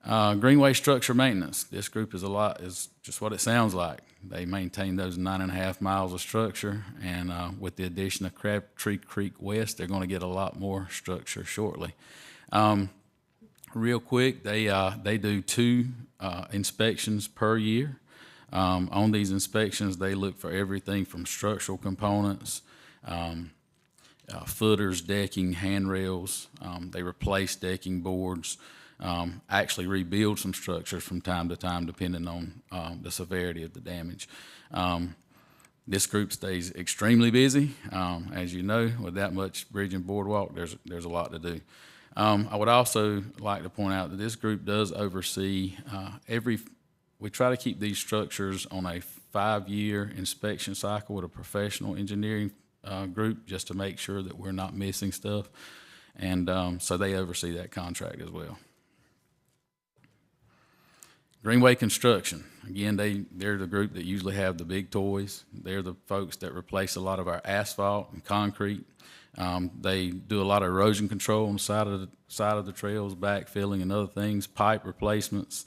Speaker 17: Greenway structure maintenance. This group is just what it sounds like. They maintain those 9.5 miles of structure, and with the addition of Crabtree Creek West, they're going to get a lot more structure shortly. Real quick, they do 2 inspections per year. On these inspections, they look for everything from structural components, footers, decking, handrails. They replace decking boards. actually rebuild some structures from time to time, depending on the severity of the damage. This group stays extremely busy. As you know, with that much bridge and boardwalk, there's a lot to do. I would also like to point out that this group does oversee we try to keep these structures on a 5-year inspection cycle with a professional engineering group, just to make sure that we're not missing stuff. And so they oversee that contract as well. Greenway Construction, again, they're the group that usually have the big toys. They're the folks that replace a lot of our asphalt and concrete. They do a lot of erosion control on the side of the trails, backfilling and other things, pipe replacements.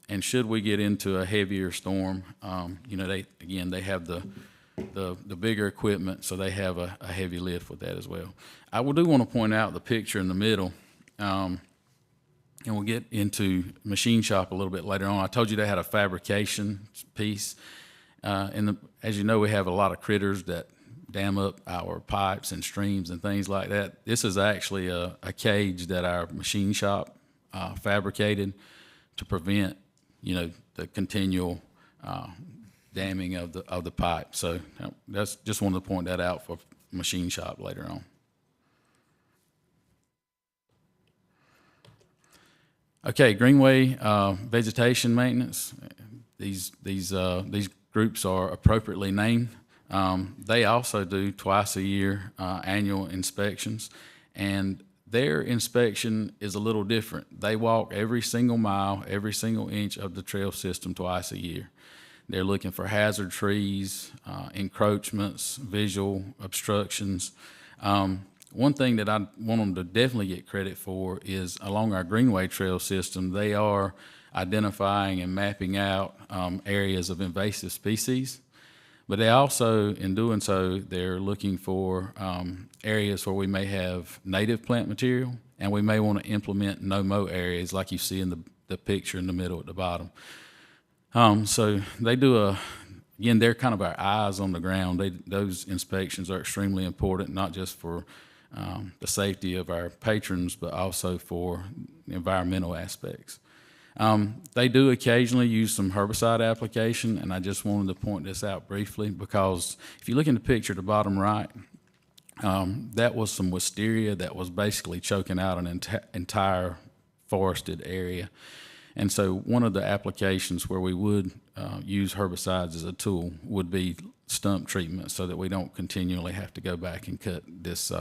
Speaker 17: And should we get into a heavier storm, they have the bigger equipment, so they have a heavy lift with that as well. I do want to point out the picture in the middle. And we'll get into machine shop a little bit later on. I told you they had a fabrication piece. As you know, we have a lot of critters that dam up our pipes and streams and things like that. This is actually a cage that our machine shop fabricated to prevent, the continual damming of the pipe. So that's just wanted to point that out for machine shop later on. Okay, Greenway vegetation maintenance. These groups are appropriately named. They also do twice a year annual inspections, and their inspection is a little different. They walk every single mile, every single inch of the trail system twice a year. They're looking for hazard trees, encroachments, visual obstructions. One thing that I want them to definitely get credit for is along our Greenway Trail system, they are identifying and mapping out areas of invasive species. But they also, in doing so, they're looking for areas where we may have native plant material, and we may want to implement no-mow areas like you see in the picture in the middle at the bottom. So they do again, they're kind of our eyes on the ground. Those inspections are extremely important, not just for the safety of our patrons, but also for environmental aspects. They do occasionally use some herbicide application, and I just wanted to point this out briefly because if you look in the picture at the bottom right, that was some wisteria that was basically choking out an entire forested area. And so one of the applications where we would use herbicides as a tool would be stump treatment, so that we don't continually have to go back and cut this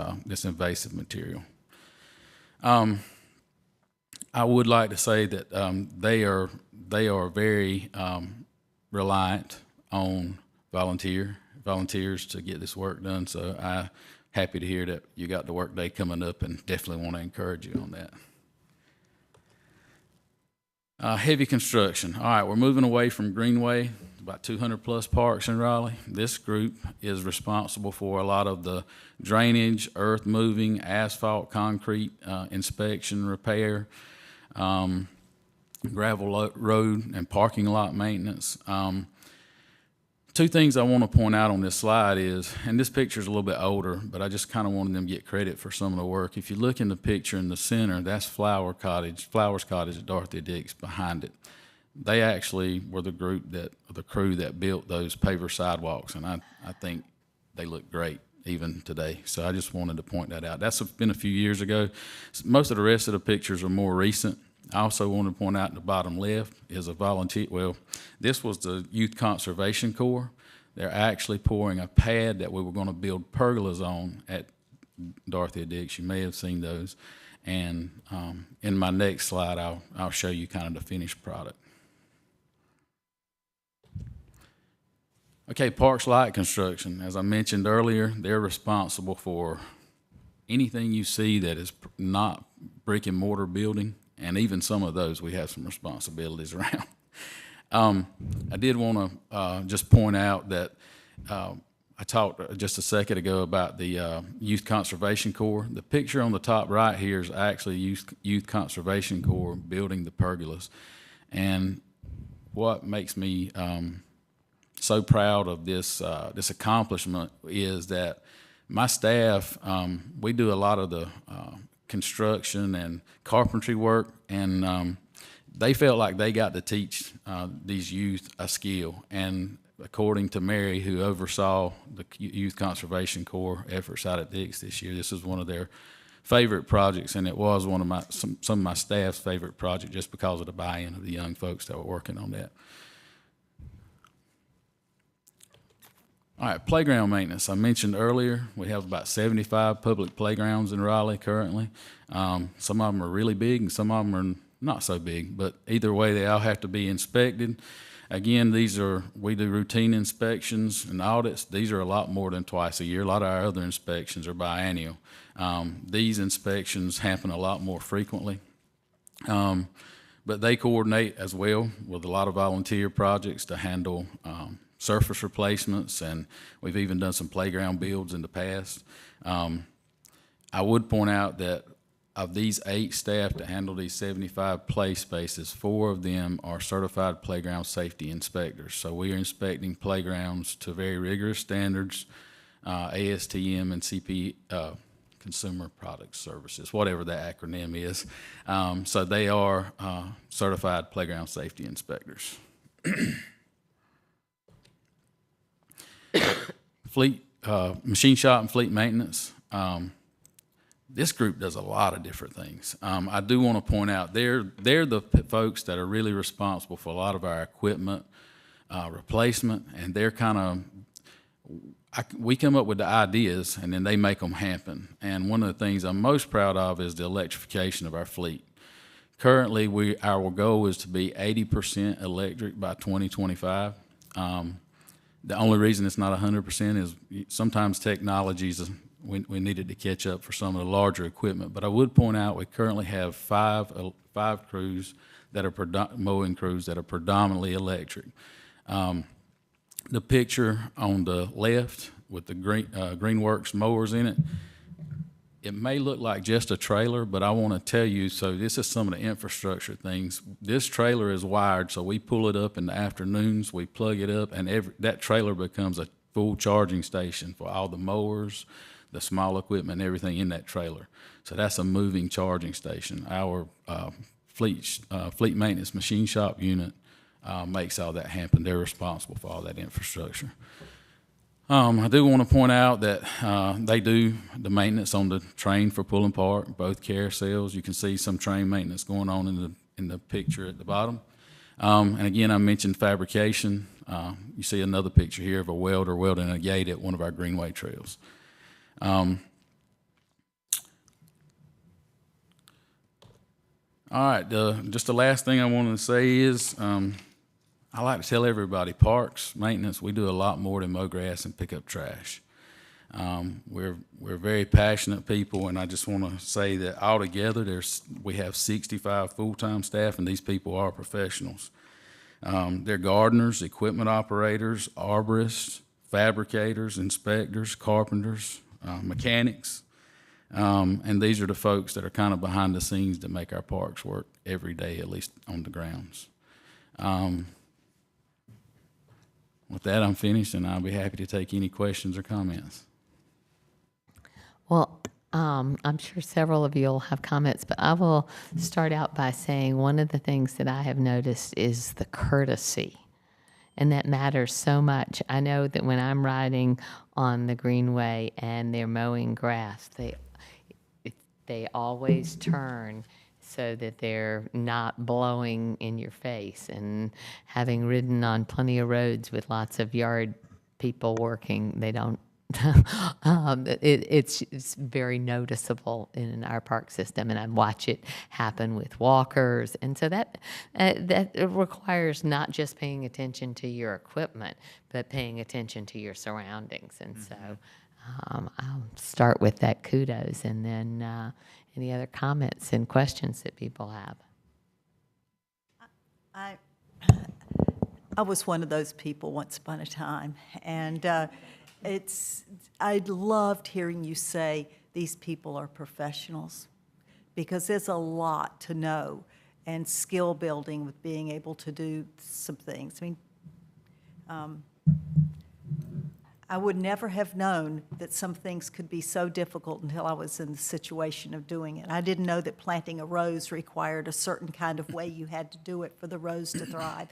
Speaker 17: invasive material. I would like to say that they are very reliant on volunteers to get this work done. So I'm happy to hear that you got the work day coming up, and definitely want to encourage you on that. Heavy construction. All right, we're moving away from Greenway, about 200 plus parks in Raleigh. This group is responsible for a lot of the drainage, earth moving, asphalt, concrete inspection, repair, gravel road and parking lot maintenance. Two things I want to point out on this slide is, and this picture is a little bit older, but I just kind of wanted them to get credit for some of the work. If you look in the picture in the center, that's Flowers Cottage at Dorothy Dix behind it. They actually were the crew that built those paver sidewalks, and I think they look great even today. So I just wanted to point that out. That's been a few years ago. Most of the rest of the pictures are more recent. I also want to point out in the bottom left is a volunteer. Well, this was the Youth Conservation Corps. They're actually pouring a pad that we were going to build pergolas on at Dorothy Dix. You may have seen those. And in my next slide, I'll show you kind of the finished product. Okay, Parks Light Construction. As I mentioned earlier, they're responsible for anything you see that is not brick and mortar building. And even some of those, we have some responsibilities around. I did want to just point out that I talked just a second ago about the Youth Conservation Corps. The picture on the top right here is actually Youth Conservation Corps building the pergolas. And what makes me so proud of this accomplishment is that my staff, we do a lot of the construction and carpentry work, and they felt like they got to teach these youth a skill. And according to Mary, who oversaw the Youth Conservation Corps efforts out at Dix this year, this was one of their favorite projects, and it was one of some of my staff's favorite projects just because of the buy-in of the young folks that were working on that. All right, playground maintenance. I mentioned earlier, we have about 75 public playgrounds in Raleigh currently. Some of them are really big and some of them are not so big, but either way, they all have to be inspected. Again, we do routine inspections and audits. These are a lot more than twice a year. A lot of our other inspections are biennial. These inspections happen a lot more frequently. But they coordinate as well with a lot of volunteer projects to handle surface replacements, and we've even done some playground builds in the past. I would point out that of these 8 staff to handle these 75 play spaces, 4 of them are certified playground safety inspectors. So we are inspecting playgrounds to very rigorous standards, ASTM and CP, Consumer Product Services, whatever that acronym is. So they are certified playground safety inspectors. Fleet, machine shop and fleet maintenance. This group does a lot of different things. I do want to point out they're the folks that are really responsible for a lot of our equipment replacement, and they're kind of, we come up with the ideas and then they make them happen. And one of the things I'm most proud of is the electrification of our fleet. Currently, our goal is to be 80% electric by 2025. The only reason it's not 100% is sometimes technologies, we needed to catch up for some of the larger equipment. But I would point out we currently have five crews that are mowing crews that are predominantly electric. The picture on the left with the Greenworks mowers in it, it may look like just a trailer, but I want to tell you, so this is some of the infrastructure things. This trailer is wired, so we pull it up in the afternoons, we plug it up, and that trailer becomes a full charging station for all the mowers, the small equipment, and everything in that trailer. So that's a moving charging station. Our fleet maintenance machine shop unit makes all that happen. They're responsible for all that infrastructure. I do want to point out that they do the maintenance on the train for Pullen Park, both carousels. You can see some train maintenance going on in the picture at the bottom. And again, I mentioned fabrication. You see another picture here of a welder welding a gate at one of our Greenway trails. All right, just the last thing I wanted to say is I like to tell everybody, parks, maintenance, we do a lot more than mow grass and pick up trash. We're very passionate people, and I just want to say that altogether we have 65 full-time staff, and these people are professionals. They're gardeners, equipment operators, arborists, fabricators, inspectors, carpenters, mechanics, and these are the folks that are kind of behind the scenes that make our parks work every day, at least on the grounds. With that, I'm finished, and I'll be happy to take any questions or comments.
Speaker 1: Well, I'm sure several of you will have comments, but I will start out by saying one of the things that I have noticed is the courtesy, and that matters so much. I know that when I'm riding on the Greenway and they're mowing grass, they always turn so that they're not blowing in your face. And having ridden on plenty of roads with lots of yard people working, they don't, it's very noticeable in our park system, and I watch it happen with walkers. And so that requires not just paying attention to your equipment, but paying attention to your surroundings. And so I'll start with that kudos, and then any other comments and questions that people have?
Speaker 7: I was one of those people once upon a time, and I loved hearing you say these people are professionals, because there's a lot to know and skill building with being able to do some things. I mean, I would never have known that some things could be so difficult until I was in the situation of doing it. I didn't know that planting a rose required a certain kind of way you had to do it for the rose to thrive.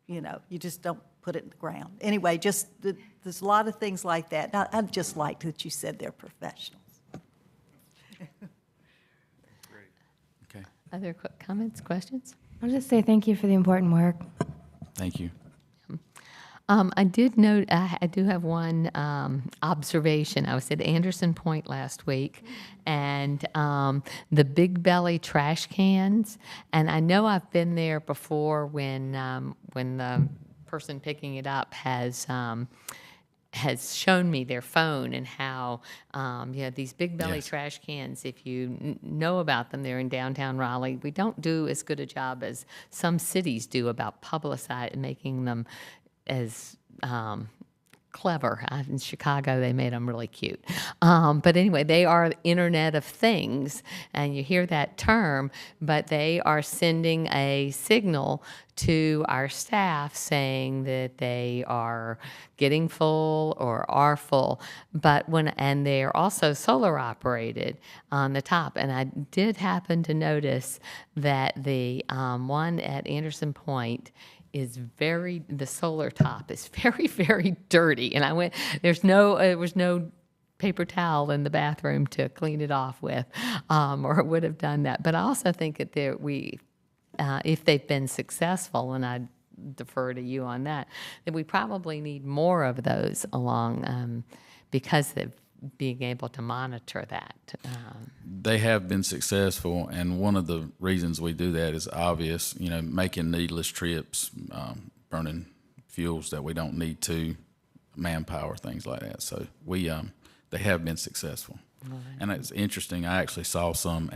Speaker 7: You know, you just don't put it in the ground. Anyway, there's a lot of things like that. Now, I just liked that you said they're professionals.
Speaker 17: Okay.
Speaker 1: Other comments, questions?
Speaker 16: I'll just say thank you for the important work.
Speaker 17: Thank you.
Speaker 1: I did note, I do have one observation. I was at Anderson Point last week, and the Big Belly trash cans, and I know I've been there before when the person picking it up has shown me their phone and how, these Big Belly
Speaker 17: Yes.
Speaker 1: trash cans, if you know about them, they're in downtown Raleigh. We don't do as good a job as some cities do about publicizing, making them as clever. In Chicago, they made them really cute. But anyway, they are Internet of Things, and you hear that term, but they are sending a signal to our staff saying that they are getting full or are full. And they are also solar operated on the top. And I did happen to notice that the one at Anderson Point the solar top is very, very dirty. And I went, there was no paper towel in the bathroom to clean it off with, or it would have done that. But I also think that if they've been successful, and I defer to you on that we probably need more of those along, because of being able to monitor that.
Speaker 17: They have been successful, and one of the reasons we do that is obvious, making needless trips, burning fuels that we don't need to, manpower, things like that. So they have been successful. Right. And it's interesting, I actually saw some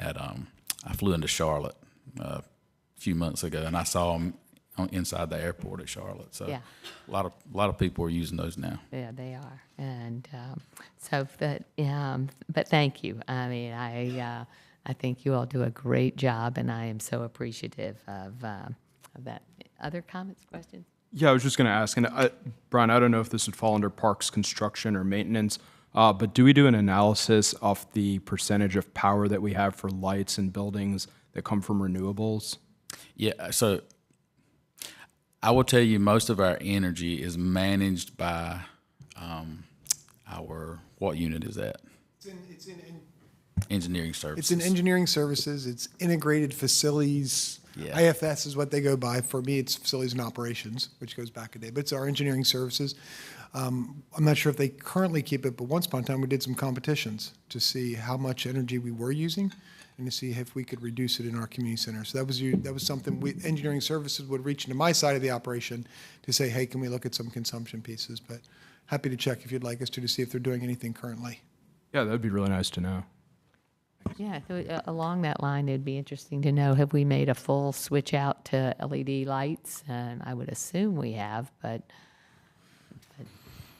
Speaker 17: I flew into Charlotte a few months ago, and I saw them inside the airport at Charlotte. So
Speaker 1: yeah.
Speaker 17: a lot of people are using those now.
Speaker 1: Yeah, they are. And but thank you. I mean, I think you all do a great job, and I am so appreciative of that. Other comments, questions?
Speaker 18: Yeah, I was just going to ask, and Brian, I don't know if this would fall under parks construction or maintenance, but do we do an analysis of the percentage of power that we have for lights and buildings that come from renewables?
Speaker 17: Yeah, so I will tell you, most of our energy is managed by what unit is that?
Speaker 6: It's in
Speaker 17: engineering services.
Speaker 6: It's in engineering services. It's integrated facilities.
Speaker 17: Yeah.
Speaker 6: IFS is what they go by. For me, it's facilities and operations, which goes back a day. But it's our engineering services. I'm not sure if they currently keep it, but once upon a time we did some competitions to see how much energy we were using and to see if we could reduce it in our community center. So that was something engineering services would reach into my side of the operation to say, hey, can we look at some consumption pieces? But happy to check if you'd like us to see if they're doing anything currently.
Speaker 18: Yeah, that'd be really nice to know.
Speaker 1: Yeah, so along that line, it'd be interesting to know, have we made a full switch out to LED lights? And I would assume we have, but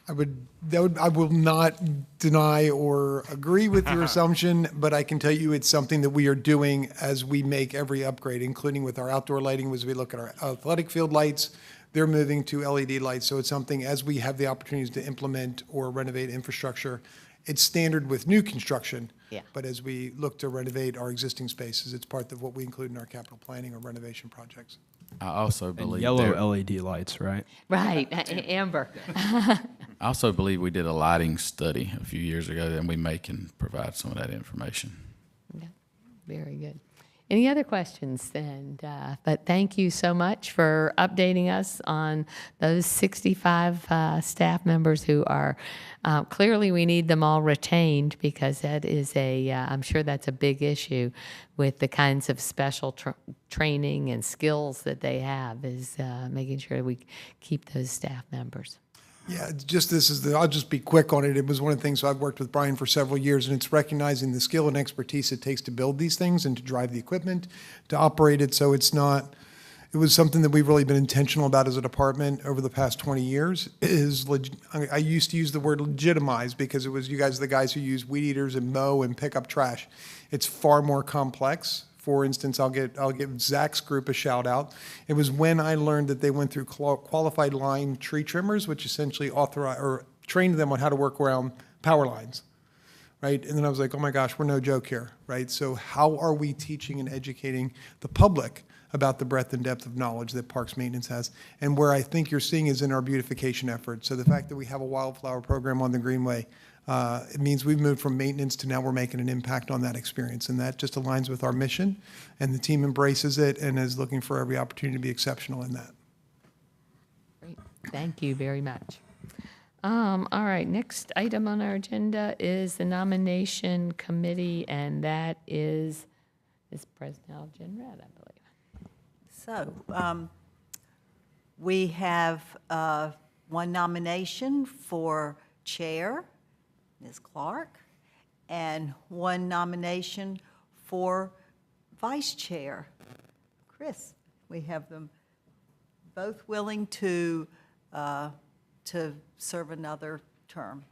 Speaker 6: I will not deny or agree with your assumption, but I can tell you it's something that we are doing as we make every upgrade, including with our outdoor lighting. As we look at our athletic field lights, they're moving to LED lights. So it's something, as we have the opportunities to implement or renovate infrastructure, it's standard with new construction.
Speaker 1: Yeah.
Speaker 6: But as we look to renovate our existing spaces, it's part of what we include in our capital planning or renovation projects.
Speaker 17: I also
Speaker 18: And
Speaker 17: believe
Speaker 18: yellow LED lights, right?
Speaker 1: right, amber.
Speaker 17: I also believe we did a lighting study a few years ago, and we can provide some of that information.
Speaker 1: Yeah, very good. Any other questions then? But thank you so much for updating us on those 65 staff members who are, clearly we need them all retained, because that is I'm sure that's a big issue with the kinds of special training and skills that they have, is making sure we keep those staff members.
Speaker 6: Yeah, I'll just be quick on it. It was one of the things, so I've worked with Brian for several years, and it's recognizing the skill and expertise it takes to build these things and to drive the equipment, to operate it. So it was something that we've really been intentional about as a department over the past 20 years. I used to use the word legitimize because it was you guys are the guys who use weed eaters and mow and pick up trash. It's far more complex. For instance, I'll give Zach's group a shout out. It was when I learned that they went through qualified line tree trimmers, which essentially trained them on how to work around power lines, right? And then I was like, oh my gosh, we're no joke here, right? So how are we teaching and educating the public about the breadth and depth of knowledge that parks maintenance has? And where I think you're seeing is in our beautification efforts. So the fact that we have a wildflower program on the Greenway, it means we've moved from maintenance to now we're making an impact on that experience. And that just aligns with our mission. And the team embraces it and is looking for every opportunity to be exceptional in that.
Speaker 1: Great. Thank you very much. All right, next item on our agenda is the nomination committee, and that is Ms. Presnell Jenrette, I believe.
Speaker 7: So we have one nomination for chair, Ms. Clark, and one nomination for vice chair, Chris. We have them both willing to serve another term.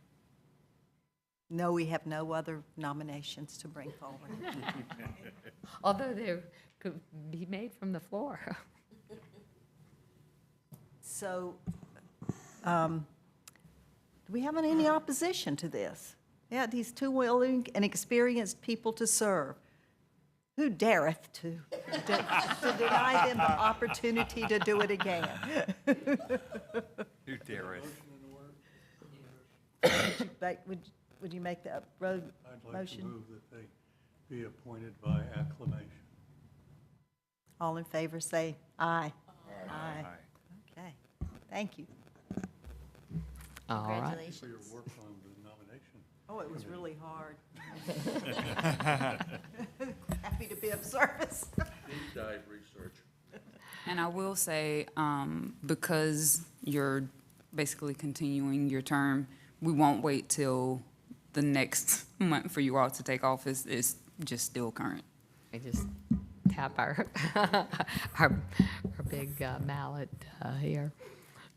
Speaker 7: No, we have no other nominations to bring forward.
Speaker 1: Although they could be made from the floor.
Speaker 7: So, do we have any opposition to this? Yeah, these two willing and experienced people to serve. Who dareth to deny them the opportunity to do it again?
Speaker 8: Who dareth?
Speaker 7: Would you make that road
Speaker 19: I'd like
Speaker 7: motion?
Speaker 19: to move that they be appointed by acclamation.
Speaker 7: All in favor, say aye. Aye. Okay, thank you.
Speaker 1: All right.
Speaker 19: Thank you for your work on the nomination.
Speaker 7: Oh, it was really hard. Happy to be of service.
Speaker 14: Deep dive research.
Speaker 20: And I will say, because you're basically continuing your term, we won't wait till the next month for you all to take office. It's just still current.
Speaker 1: We just tap our our big mallet here.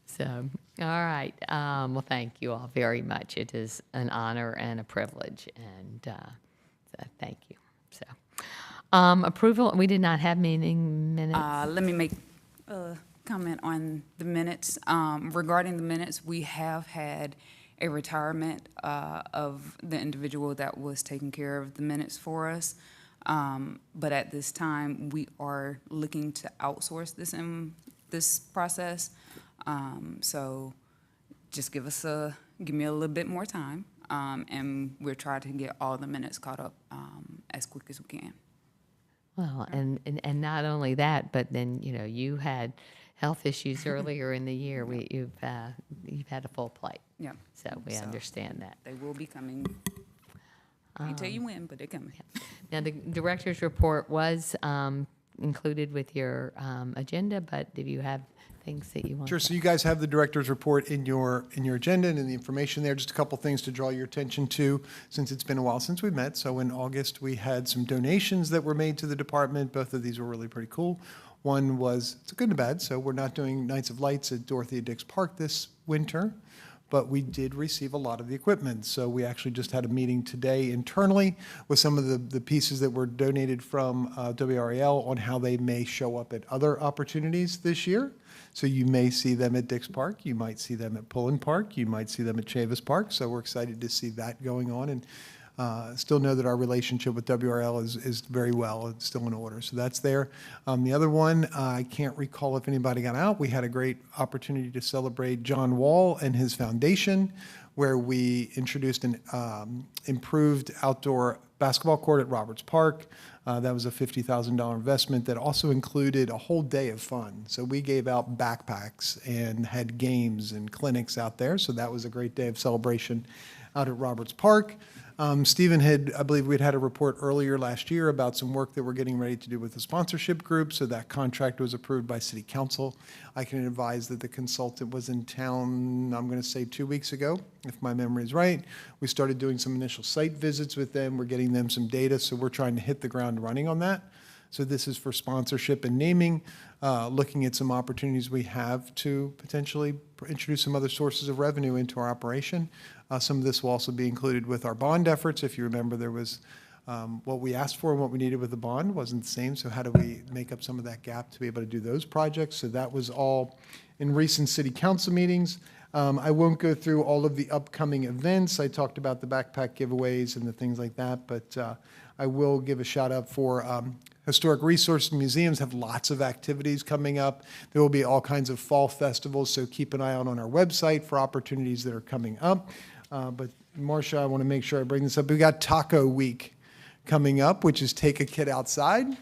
Speaker 1: So, all right. Well, thank you all very much. It is an honor and a privilege, and so thank you. So, approval. We did not have meeting minutes.
Speaker 20: Let me make a comment on the minutes. Regarding the minutes, we have had a retirement of the individual that was taking care of the minutes for us. But at this time, we are looking to outsource this process. So just give me a little bit more time, and we're trying to get all the minutes caught up as quick as we can.
Speaker 1: Well, and not only that, but then you had health issues earlier in the year. You've had a full plate.
Speaker 20: Yeah.
Speaker 1: So we understand that.
Speaker 20: They will be coming. I can't tell you when, but they're coming.
Speaker 1: Now, the director's report was included with your agenda, but did you have things that you want?
Speaker 6: Sure. So you guys have the director's report in your agenda and in the information there. Just a couple things to draw your attention to, since it's been a while since we met. So in August, we had some donations that were made to the department. Both of these were really pretty cool. One was, it's good and bad, so we're not doing Nights of Lights at Dorothea Dix Park this winter, but we did receive a lot of the equipment. So we actually just had a meeting today internally with some of the pieces that were donated from WRAL on how they may show up at other opportunities this year. So you may see them at Dix Park, you might see them at Pullen Park, you might see them at Chavis Park. So we're excited to see that going on, and still know that our relationship with WRL is very well. It's still in order. So that's there. The other one, I can't recall if anybody got out. We had a great opportunity to celebrate John Wall and his foundation, where we introduced an improved outdoor basketball court at Roberts Park. That was a $50,000 investment that also included a whole day of fun. So we gave out backpacks and had games and clinics out there. So that was a great day of celebration out at Roberts Park. Stephen I believe we'd had a report earlier last year about some work that we're getting ready to do with the sponsorship group. So that contract was approved by City Council. I can advise that the consultant was in town, I'm going to say 2 weeks ago, if my memory is right. We started doing some initial site visits with them. We're getting them some data, so we're trying to hit the ground running on that. So this is for sponsorship and naming, looking at some opportunities we have to potentially introduce some other sources of revenue into our operation. Some of this will also be included with our bond efforts. If you remember, there was what we asked for and what we needed with the bond wasn't the same. So how do we make up some of that gap to be able to do those projects? So that was all in recent city council meetings. I won't go through all of the upcoming events. I talked about the backpack giveaways and the things like that, but I will give a shout out for historic resources. Museums have lots of activities coming up. There will be all kinds of fall festivals, so keep an eye out on our website for opportunities that are coming up. But Marcia, I want to make sure I bring this up. We got Taco Week coming up, which is Take a Kid Outside,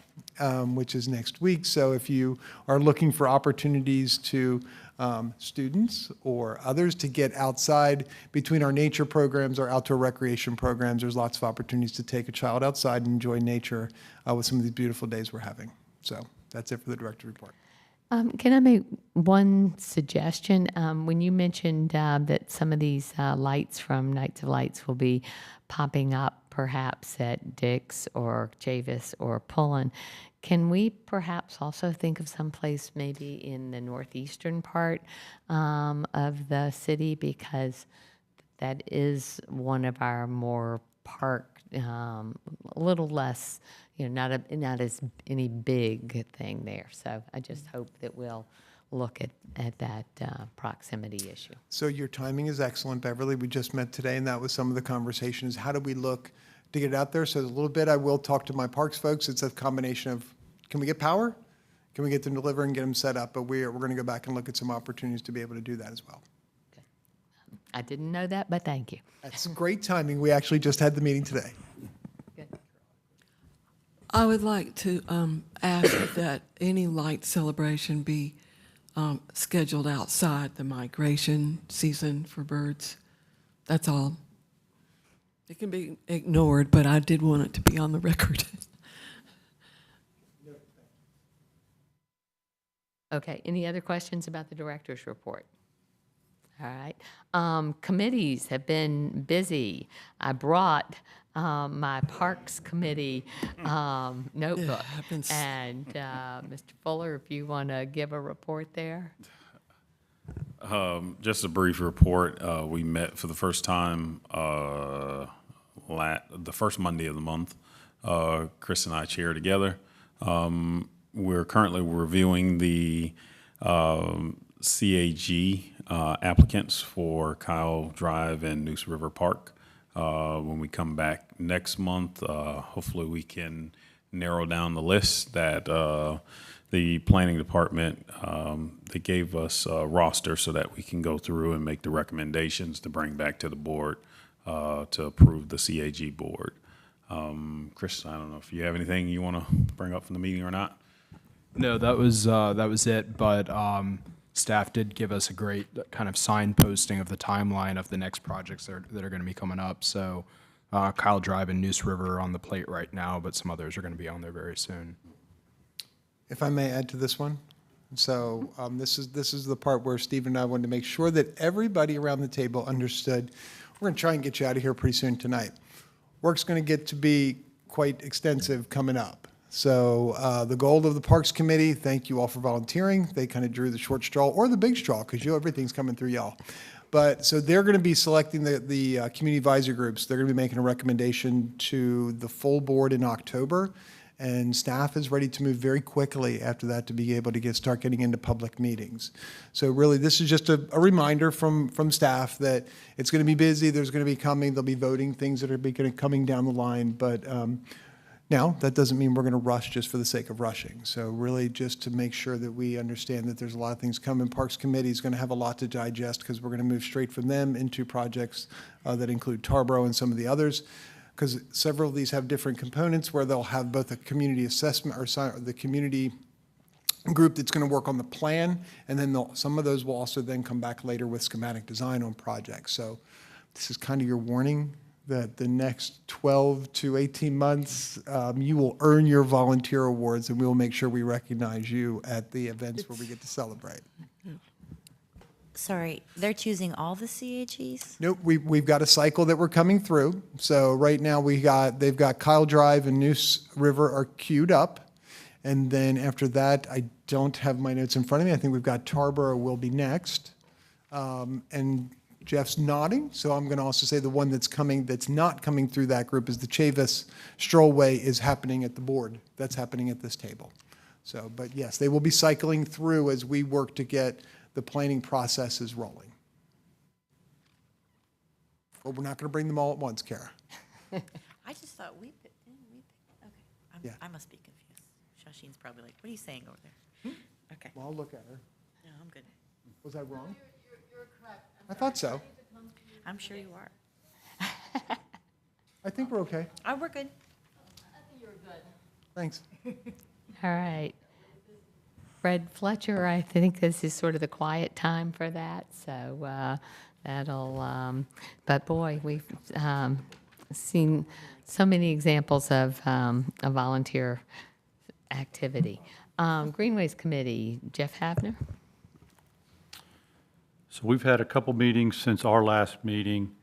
Speaker 6: which is next week. So if you are looking for opportunities to students or others to get outside between our nature programs, our outdoor recreation programs, there's lots of opportunities to take a child outside and enjoy nature with some of these beautiful days we're having. So that's it for the director's report.
Speaker 1: Can I make one suggestion? When you mentioned that some of these lights from Nights of Lights will be popping up perhaps at Dick's or Chavis or Pullen, can we perhaps also think of some place maybe in the northeastern part of the city? Because that is one of our more park, a little less, not as any big thing there. So I just hope that we'll look at that proximity issue.
Speaker 6: So your timing is excellent, Beverly. We just met today, and that was some of the conversations. How do we look to get it out there? So a little bit, I will talk to my parks folks. It's a combination of, can we get power? Can we get them to deliver and get them set up? But we're going to go back and look at some opportunities to be able to do that as well.
Speaker 1: I didn't know that, but thank you.
Speaker 6: That's great timing. We actually just had the meeting today.
Speaker 21: I would like to ask that any light celebration be scheduled outside the migration season for birds. That's all. It can be ignored, but I did want it to be on the record.
Speaker 1: Okay, any other questions about the director's report? All right. Committees have been busy. I brought my Parks Committee notebook. And Mr. Fuller, if you want to give a report there.
Speaker 8: Just a brief report. We met for the first time the first Monday of the month. Chris and I chair together. We're currently reviewing the CAG applicants for Kyle Drive and Neuse River Park. When we come back next month, hopefully we can narrow down the list that the planning department, they gave us a roster so that we can go through and make the recommendations to bring back to the board to approve the CAG board. Chris, I don't know if you have anything you want to bring up from the meeting or not.
Speaker 18: No, that was it. But staff did give us a great kind of signposting of the timeline of the next projects that are going to be coming up. So Kyle Drive and Neuse River are on the plate right now, but some others are going to be on there very soon.
Speaker 6: If I may add to this one. So this is the part where Steve and I wanted to make sure that everybody around the table understood. We're going to try and get you out of here pretty soon tonight. Work's going to get to be quite extensive coming up. So the goal of the Parks Committee, thank you all for volunteering. They kind of drew the short straw or the big straw because everything's coming through y'all. But so they're going to be selecting the community advisory groups. They're going to be making a recommendation to the full board in October. And staff is ready to move very quickly after that to be able to start getting into public meetings. So really, this is just a reminder from staff that it's going to be busy. There's going to be there'll be voting things that are coming down the line. But now, that doesn't mean we're going to rush just for the sake of rushing. So really just to make sure that we understand that there's a lot of things coming. Parks Committee is going to have a lot to digest because we're going to move straight from them into projects that include Tarboro and some of the others, because several of these have different components where they'll have both a community assessment or the community group that's going to work on the plan, and then some of those will also then come back later with schematic design on projects. So this is kind of your warning that the next 12 to 18 months, you will earn your volunteer awards, and we will make sure we recognize you at the events where we get to celebrate.
Speaker 22: Sorry, they're choosing all the CAGs?
Speaker 6: Nope, we've got a cycle that we're coming through. So right now they've got Kyle Drive and Neuse River are queued up. And then after that, I don't have my notes in front of me. I think we've got Tarboro will be next. And Jeff's nodding, so I'm going to also say the one that's not coming through that group is the Chavis Strollway is happening at the board. That's happening at this table. So, but yes, they will be cycling through as we work to get the planning processes rolling. But we're not going to bring them all at once, Kara.
Speaker 22: I just thought we picked, okay.
Speaker 6: Yeah.
Speaker 22: I must be confused. Shashin's probably like, what are you saying over there? Okay.
Speaker 6: Well, I'll look at her.
Speaker 22: No, I'm good.
Speaker 6: Was I wrong? I thought so.
Speaker 22: I'm sure you are.
Speaker 6: I think we're okay.
Speaker 22: Oh, we're good.
Speaker 6: Thanks.
Speaker 1: All right. Fred Fletcher, I think this is sort of the quiet time for that, so that'll, but boy, we've seen so many examples of a volunteer activity. Greenways Committee, Jeff Havner?
Speaker 2: So we've had a couple meetings since our last meeting.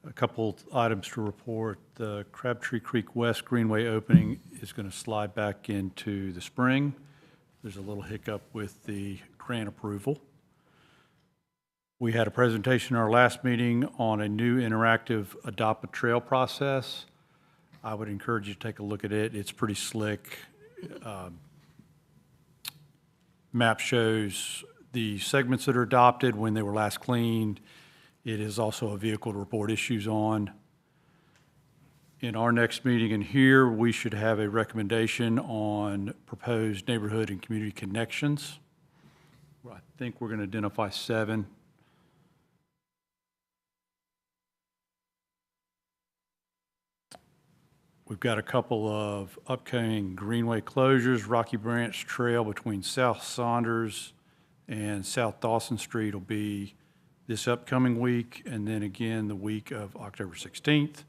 Speaker 2: A couple items to report. The Crabtree Creek West Greenway opening is going to slide back into the spring. There's a little hiccup with the grant approval. We had a presentation in our last meeting on a new interactive Adopt a Trail process. I would encourage you to take a look at it. It's pretty slick. Map shows the segments that are adopted, when they were last cleaned. It is also a vehicle to report issues on. In our next meeting in here, we should have a recommendation on proposed neighborhood and community connections. I think we're going to identify 7. We've got a couple of upcoming Greenway closures. Rocky Branch Trail between South Saunders and South Dawson Street will be this upcoming week, and then again the week of October 16th.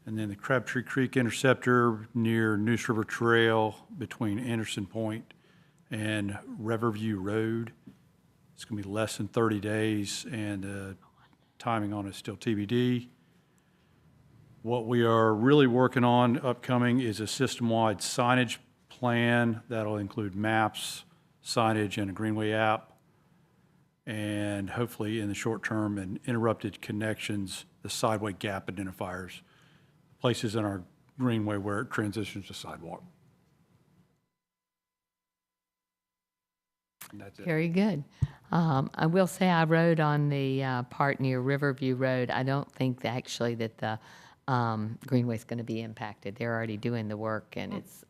Speaker 2: And then the Crabtree Creek Interceptor near Neuse River Trail between Anderson Point and Riverview Road. It's going to be less than 30 days, and timing on it is still TBD. What we are really working on upcoming is a system-wide signage plan that'll include maps, signage, and a Greenway app. And hopefully in the short term, and interrupted connections, the sideway gap identifiers, places in our Greenway where it transitions to sidewalk. And that's it.
Speaker 1: Very good. I will say I rode on the part near Riverview Road. I don't think actually that the Greenway's going to be impacted. They're already doing the work, and it's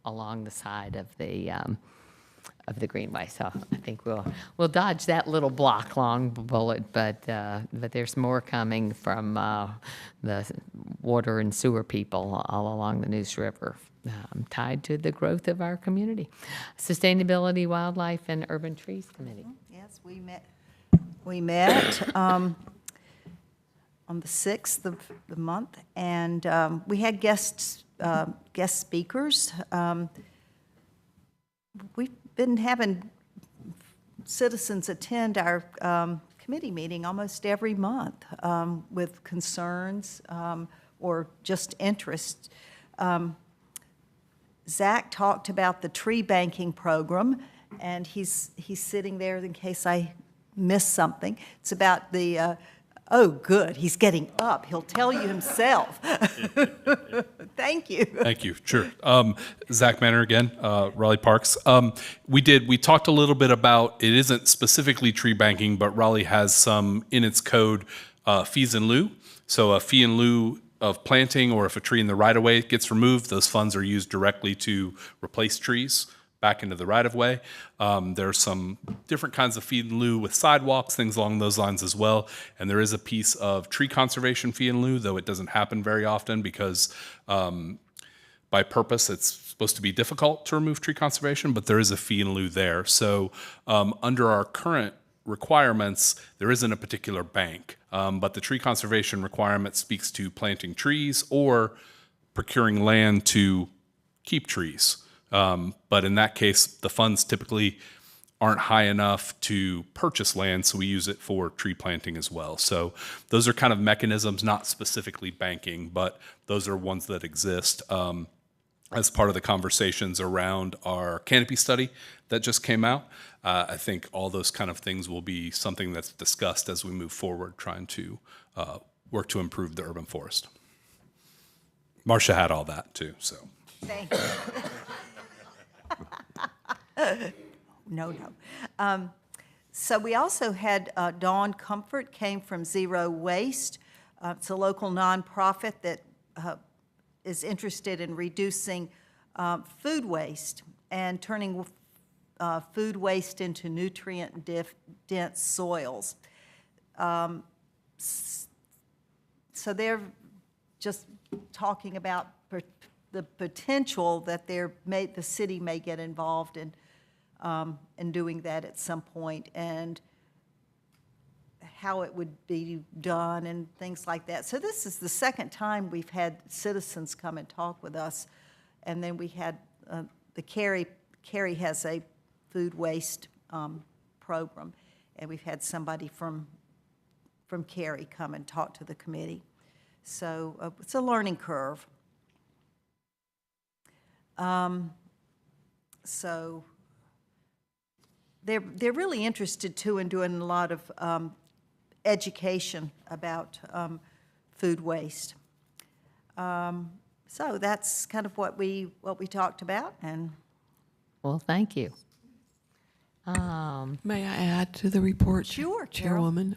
Speaker 1: along the side of the Greenway. So I think we'll dodge that little block long bullet, but there's more coming from the water and sewer people all along the Neuse River, tied to the growth of our community. Sustainability, Wildlife, and Urban Trees Committee.
Speaker 7: Yes, we met on the 6th of the month, and we had guest speakers. We've been having citizens attend our committee meeting almost every month with concerns or just interest. Zach talked about the tree banking program, and he's sitting there in case I missed something. It's about the oh, good, he's getting up. He'll tell you himself. Thank you.
Speaker 5: Thank you. Sure. Zach Manor again, Raleigh Parks. We talked a little bit about, it isn't specifically tree banking, but Raleigh has some in its code fees in lieu. So a fee in lieu of planting, or if a tree in the right-of-way gets removed, those funds are used directly to replace trees back into the right-of-way. There's some different kinds of fee in lieu with sidewalks, things along those lines as well. And there is a piece of tree conservation fee in lieu, though it doesn't happen very often because by purpose it's supposed to be difficult to remove tree conservation, but there is a fee in lieu there. So under our current requirements, there isn't a particular bank, but the tree conservation requirement speaks to planting trees or procuring land to keep trees. But in that case, the funds typically aren't high enough to purchase land, so we use it for tree planting as well. So those are kind of mechanisms, not specifically banking, but those are ones that exist as part of the conversations around our canopy study that just came out. I think all those kind of things will be something that's discussed as we move forward, trying to work to improve the urban forest. Marcia had all that too, so.
Speaker 7: Thank you. No. So we also had Dawn Comfort came from Zero Waste. It's a local nonprofit that is interested in reducing food waste and turning food waste into nutrient-dense soils. So they're just talking about the potential that the city may get involved in doing that at some point, and how it would be done and things like that. So this is the second time we've had citizens come and talk with us. And then we had the Cary has a food waste program, and we've had somebody from Cary come and talk to the committee. So it's a learning curve. So they're really interested too in doing a lot of education about food waste. So that's kind of what we talked about. And
Speaker 1: Well, thank you.
Speaker 21: May I add to the report,
Speaker 7: Sure,
Speaker 21: Chairwoman?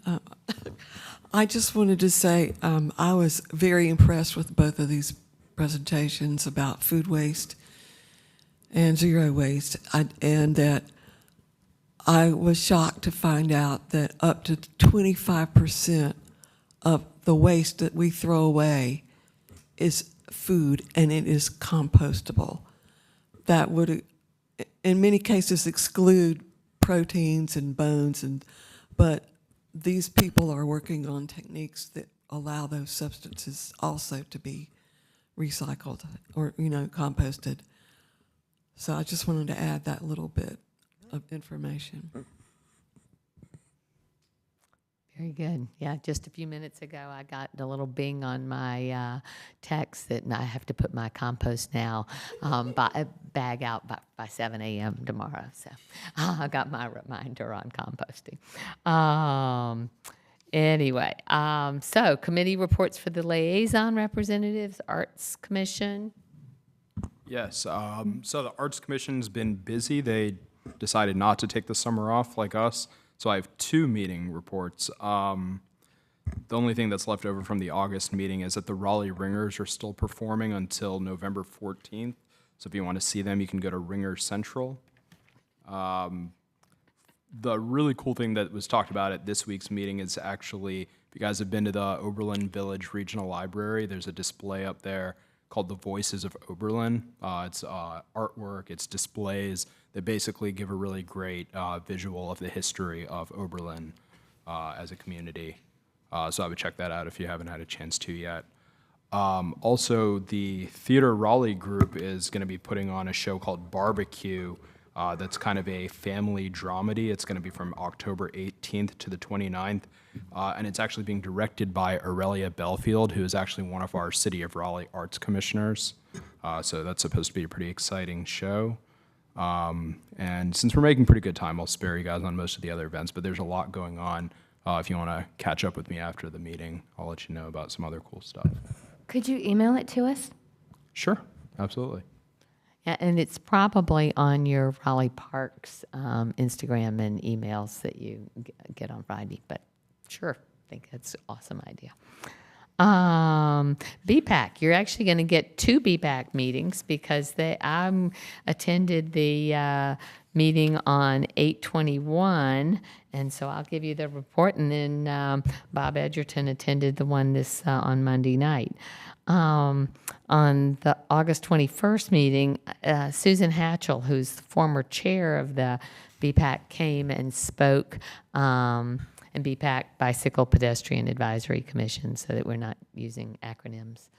Speaker 21: I just wanted to say I was very impressed with both of these presentations about food waste and zero waste, and that I was shocked to find out that up to 25% of the waste that we throw away is food, and it is compostable. That would, in many cases, exclude proteins and bones, but these people are working on techniques that allow those substances also to be recycled or, composted. So I just wanted to add that little bit of information.
Speaker 1: Very good. Yeah, just a few minutes ago, I got a little bing on my text that I have to put my compost now bag out by 7 a.m. tomorrow. So I got my reminder on composting. Anyway, so committee reports for the liaison representatives, Arts Commission.
Speaker 18: Yes. So the Arts Commission's been busy. They decided not to take the summer off like us. So I have 2 meeting reports. The only thing that's left over from the August meeting is that the Raleigh Ringers are still performing until November 14th. So if you want to see them, you can go to Ringer Central. The really cool thing that was talked about at this week's meeting is actually, if you guys have been to the Oberlin Village Regional Library, there's a display up there called The Voices of Oberlin. It's artwork, it's displays that basically give a really great visual of the history of Oberlin as a community. So I would check that out if you haven't had a chance to yet. Also, the Theater Raleigh group is going to be putting on a show called Barbecue that's kind of a family dramedy. It's going to be from October 18th to the 29th. And it's actually being directed by Aurelia Belfield, who is actually one of our City of Raleigh Arts Commissioners. So that's supposed to be a pretty exciting show. And since we're making pretty good time, I'll spare you guys on most of the other events, but there's a lot going on. If you want to catch up with me after the meeting, I'll let you know about some other cool stuff.
Speaker 16: Could you email it to us?
Speaker 18: Sure, absolutely.
Speaker 1: Yeah, and it's probably on your Raleigh Parks Instagram and emails that you get on Friday, but sure, I think that's an awesome idea. BPAC, you're actually going to get 2 BPAC meetings because I attended the meeting on 8/21, and so I'll give you the report, and then Bob Edgerton attended the one on Monday night. On the August 21st meeting, Susan Hatchell, who's the former chair of the BPAC, came and spoke, and BPAC, Bicycle Pedestrian Advisory Commission, so that we're not using acronyms,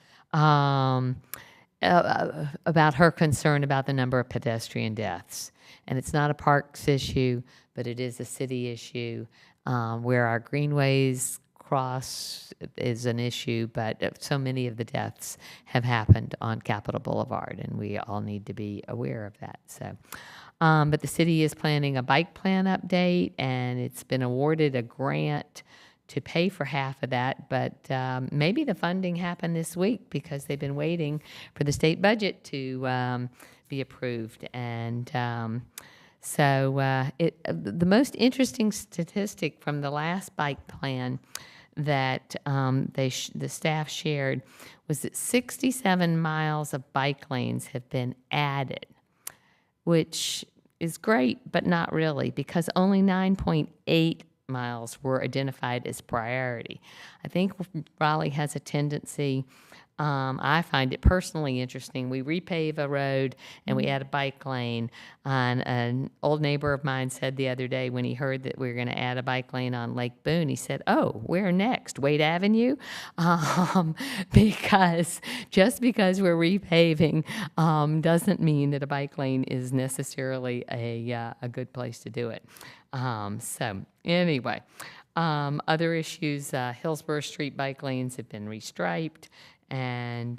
Speaker 1: about her concern about the number of pedestrian deaths. And it's not a parks issue, but it is a city issue, where our Greenways cross is an issue, but so many of the deaths have happened on Capitol Boulevard, and we all need to be aware of that. So, but the city is planning a bike plan update, and it's been awarded a grant to pay for half of that, but maybe the funding happened this week because they've been waiting for the state budget to be approved. And So the most interesting statistic from the last bike plan that the staff shared was that 67 miles of bike lanes have been added, which is great, but not really, because only 9.8 miles were identified as priority. I think Raleigh has a tendency, I find it personally interesting. We repave a road and we add a bike lane. And an old neighbor of mine said the other day when he heard that we were going to add a bike lane on Lake Boone, he said, "Oh, where next? Wade Avenue?" Because just because we're repaving doesn't mean that a bike lane is necessarily a good place to do it. So anyway, other issues, Hillsborough Street bike lanes have been restriped, and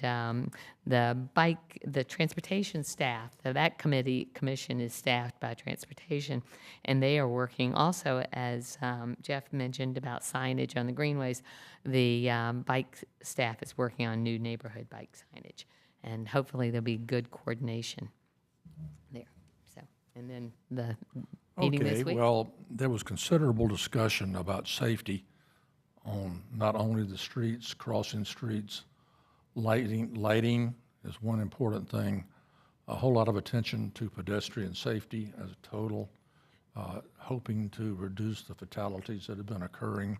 Speaker 1: the transportation staff, that commission is staffed by transportation, and they are working also, as Jeff mentioned about signage on the greenways, the bike staff is working on new neighborhood bike signage, and hopefully there'll be good coordination there. So, and then the meeting this week.
Speaker 14: Well, there was considerable discussion about safety on not only the streets, crossing streets, lighting is one important thing, a whole lot of attention to pedestrian safety as a total, hoping to reduce the fatalities that have been occurring.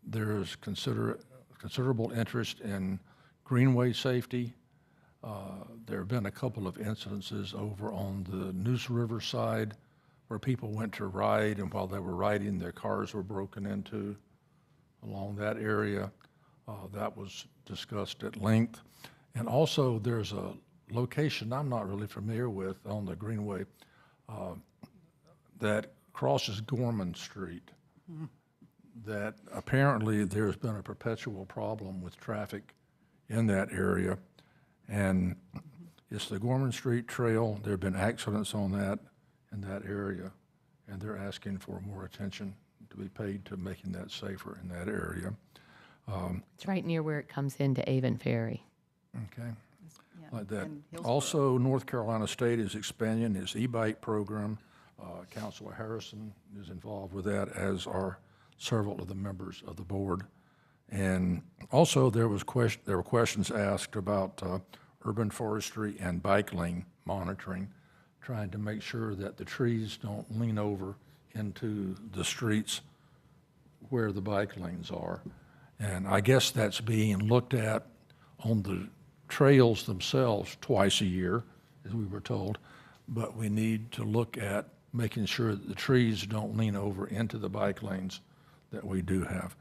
Speaker 14: There is considerable interest in greenway safety. There have been a couple of incidences over on the Neuse River side where people went to ride, and while they were riding, their cars were broken into along that area. That was discussed at length. And also, there's a location I'm not really familiar with on the Greenway that crosses Gorman Street, that apparently there's been a perpetual problem with traffic in that area. And it's the Gorman Street Trail. There have been accidents on that in that area, and they're asking for more attention to be paid to making that safer in that area.
Speaker 1: It's right near where it comes into Avon Ferry.
Speaker 14: Okay, like that. Also, North Carolina State is expanding its e-bike program. Councilor Harrison is involved with that, as are several of the members of the board. And also, there were questions asked about urban forestry and bike lane monitoring, trying to make sure that the trees don't lean over into the streets where the bike lanes are. And I guess that's being looked at on the trails themselves twice a year, as we were told, but we need to look at making sure that the trees don't lean over into the bike lanes that we do have.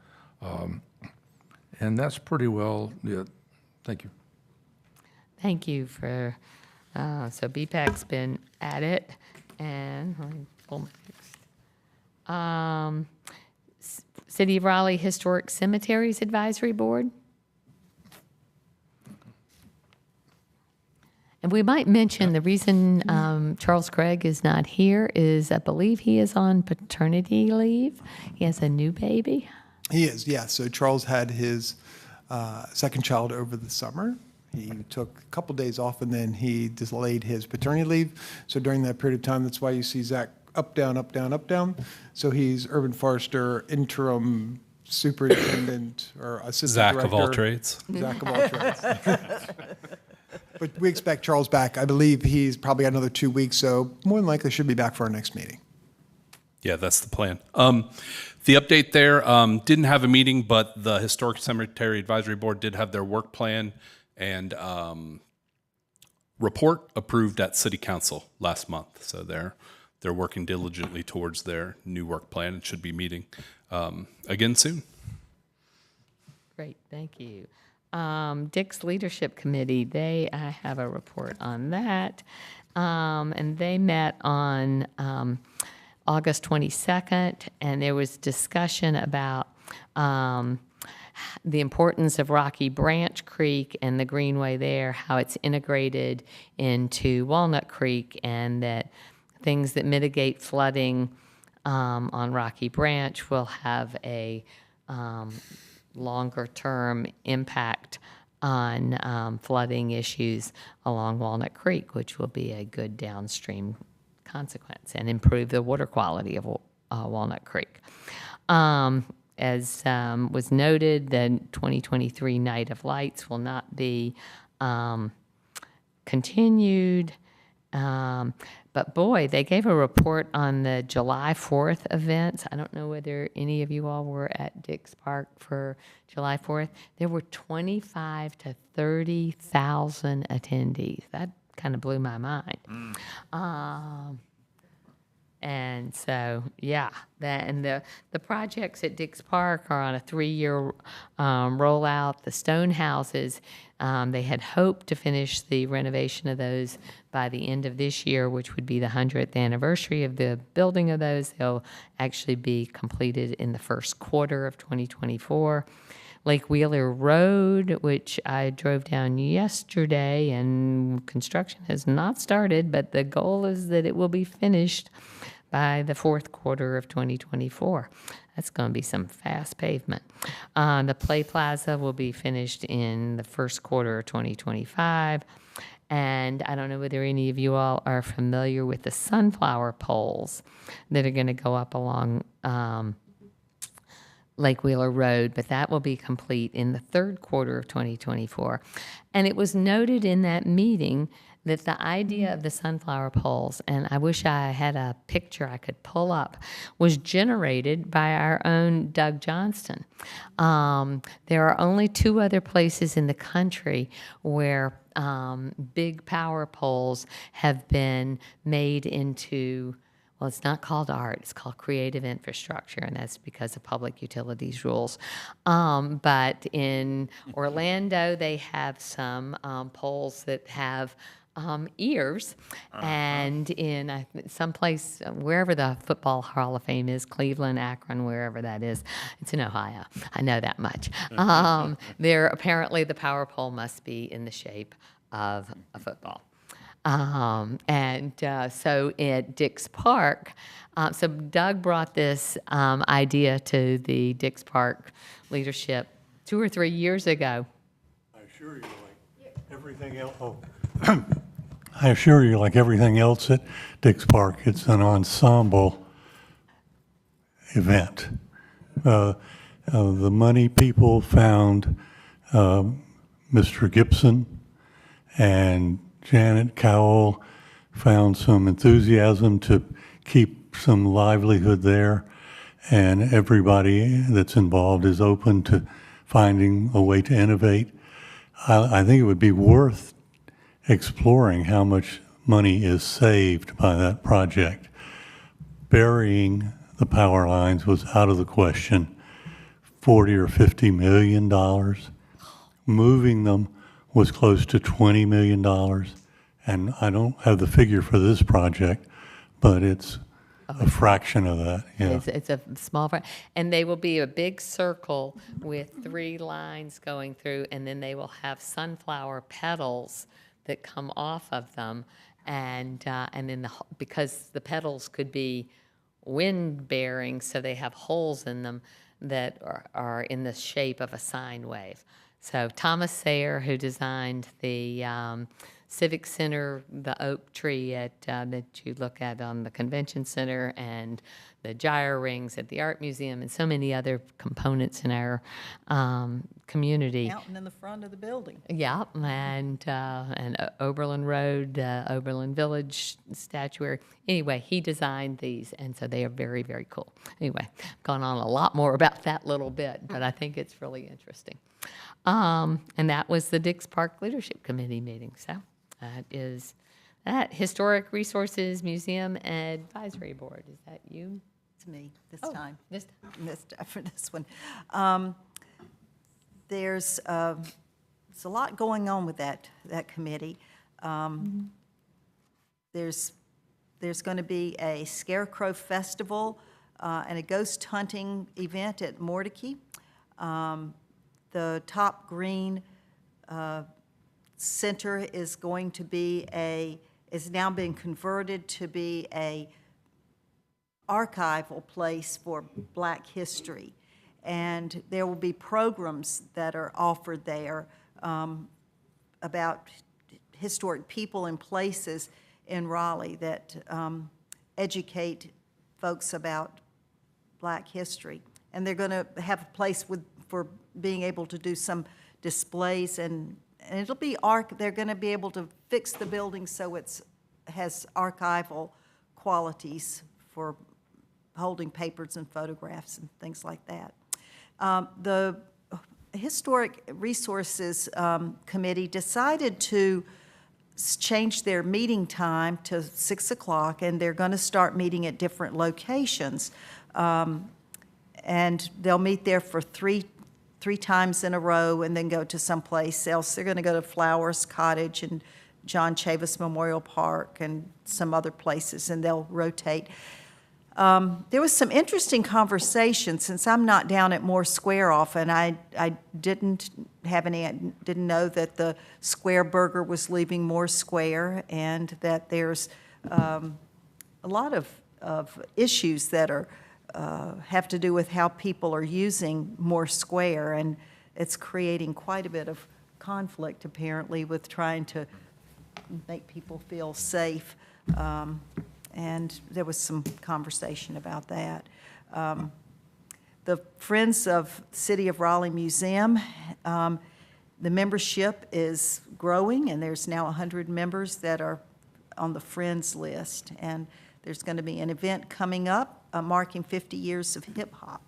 Speaker 14: And that's pretty well it. Thank you.
Speaker 1: Thank you for, so BPAC's been at it, and let me pull my next. City of Raleigh Historic Cemeteries Advisory Board. And we might mention the reason Charles Craig is not here is I believe he is on paternity leave. He has a new baby.
Speaker 6: He is, yeah. So Charles had his second child over the summer. He took a couple days off, and then he delayed his paternity leave. So during that period of time, that's why you see Zach up, down, up, down, up, down. So he's urban forester, interim superintendent, or assistant
Speaker 5: Zach
Speaker 6: director.
Speaker 5: of all trades.
Speaker 6: Zach of all trades. But we expect Charles back. I believe he's probably got another 2 weeks, so more than likely should be back for our next meeting.
Speaker 5: Yeah, that's the plan. The update there, didn't have a meeting, but the Historic Cemetery Advisory Board did have their work plan and report approved at City Council last month. So they're working diligently towards their new work plan and should be meeting again soon.
Speaker 1: Great, thank you. Dick's Leadership Committee, I have a report on that. And they met on August 22nd, and there was discussion about the importance of Rocky Branch Creek and the Greenway there, how it's integrated into Walnut Creek, and that things that mitigate flooding on Rocky Branch will have a longer-term impact on flooding issues along Walnut Creek, which will be a good downstream consequence and improve the water quality of Walnut Creek. As was noted, the 2023 Night of Lights will not be continued. But boy, they gave a report on the July 4th events. I don't know whether any of you all were at Dix Park for July 4th. There were 25 to 30,000 attendees. That kind of blew my mind. And so, yeah, the projects at Dix Park are on a 3-year rollout. The stone houses, they had hoped to finish the renovation of those by the end of this year, which would be the 100th anniversary of the building of those. They'll actually be completed in the first quarter of 2024. Lake Wheeler Road, which I drove down yesterday, and construction has not started, but the goal is that it will be finished by the fourth quarter of 2024. That's going to be some fast pavement. The Play Plaza will be finished in the first quarter of 2025. And I don't know whether any of you all are familiar with the sunflower poles that are going to go up along Lake Wheeler Road, but that will be complete in the third quarter of 2024. And it was noted in that meeting that the idea of the sunflower poles, and I wish I had a picture I could pull up, was generated by our own Doug Johnston. There are only 2 other places in the country where big power poles have been made into, well, it's not called art, it's called creative infrastructure, and that's because of public utilities rules. But in Orlando, they have some poles that have ears, and in someplace, wherever the Football Hall of Fame is, Cleveland, Akron, wherever that is, it's in Ohio. I know that much. There, apparently, the power pole must be in the shape of a football. So at Dix Park, so Doug brought this idea to the Dix Park leadership 2 or 3 years ago.
Speaker 19: I assure you, like everything else, I assure you, like everything else at Dix Park, it's an ensemble event. The money people found Mr. Gibson, and Janet Cowell found some enthusiasm to keep some livelihood there, and everybody that's involved is open to finding a way to innovate. I think it would be worth exploring how much money is saved by that project. Burying the power lines was out of the question. $40 or $50 million. Moving them was close to $20 million. And I don't have the figure for this project, but it's a fraction of that. Yeah.
Speaker 1: It's a small fraction. And they will be a big circle with 3 lines going through, and then they will have sunflower petals that come off of them, and then because the petals could be wind bearing, so they have holes in them that are in the shape of a sine wave. So Thomas Sayer, who designed the Civic Center, the oak tree that you look at on the convention center, and the gyre rings at the art museum, and so many other components in our community.
Speaker 7: Fountain in the front of the building.
Speaker 1: Yeah, and Oberlin Road, Oberlin Village statuary. Anyway, he designed these, and so they are very, very cool. Anyway, I've gone on a lot more about that little bit, but I think it's really interesting. And that was the Dix Park Leadership Committee meeting. So that is that. Historic Resources Museum Advisory Board. Is that you?
Speaker 7: It's me this
Speaker 1: Oh,
Speaker 7: time.
Speaker 1: this time.
Speaker 7: For this one. There's a lot going on with that committee. There's going to be a Scarecrow Festival and a ghost hunting event at Mordecai. The Top Green Center is going to be is now being converted to be a archival place for Black history. And there will be programs that are offered there about historic people and places in Raleigh that educate folks about Black history. And they're going to have a place for being able to do some displays, and it'll be they're going to be able to fix the building so it has archival qualities for holding papers and photographs and things like that. The Historic Resources Committee decided to change their meeting time to 6 o'clock, and they're going to start meeting at different locations. And they'll meet there for three times in a row and then go to someplace else. They're going to go to Flowers Cottage and John Chavis Memorial Park and some other places, and they'll rotate. There was some interesting conversation. Since I'm not down at Moore Square often, I didn't know that the Square Burger was leaving Moore Square, and that there's a lot of issues that are have to do with how people are using Moore Square, and it's creating quite a bit of conflict apparently with trying to make people feel safe. And there was some conversation about that. The Friends of City of Raleigh Museum, the membership is growing, and there's now 100 members that are on the Friends list. And there's going to be an event coming up marking 50 years of hip-hop.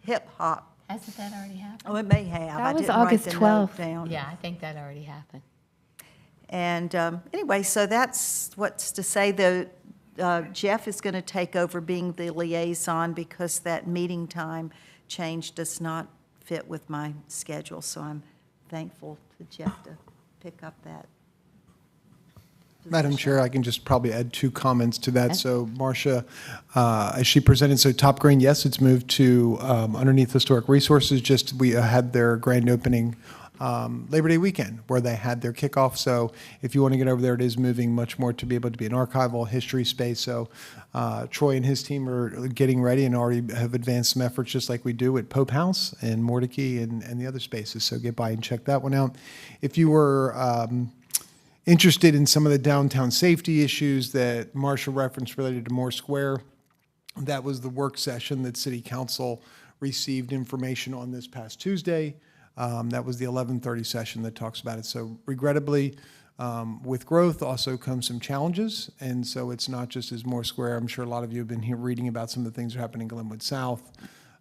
Speaker 7: Hip-hop.
Speaker 1: Hasn't that already happened?
Speaker 7: Oh, it may have.
Speaker 16: That
Speaker 7: I
Speaker 16: was
Speaker 7: didn't
Speaker 16: August
Speaker 7: write the note
Speaker 16: 12th.
Speaker 7: down.
Speaker 1: Yeah, I think that already happened.
Speaker 7: And anyway, so that's what's to say. Jeff is going to take over being the liaison because that meeting time change does not fit with my schedule. So I'm thankful to Jeff to pick up that.
Speaker 6: Madam Chair, I can just probably add 2 comments to that. So Marcia, as she presented, so Top Green, yes, it's moved to underneath Historic Resources. Just we had their grand opening Labor Day weekend where they had their kickoff. So if you want to get over there, it is moving much more to be able to be an archival history space. So Troy and his team are getting ready and already have advanced some efforts just like we do at Pope House and Mordecai and the other spaces. So get by and check that one out. If you were interested in some of the downtown safety issues that Marcia referenced related to Moore Square, that was the work session that City Council received information on this past Tuesday. That was the 11:30 session that talks about it. So regrettably, with growth also comes some challenges. And so it's not just as Moore Square. I'm sure a lot of you have been here reading about some of the things that are happening in Glenwood South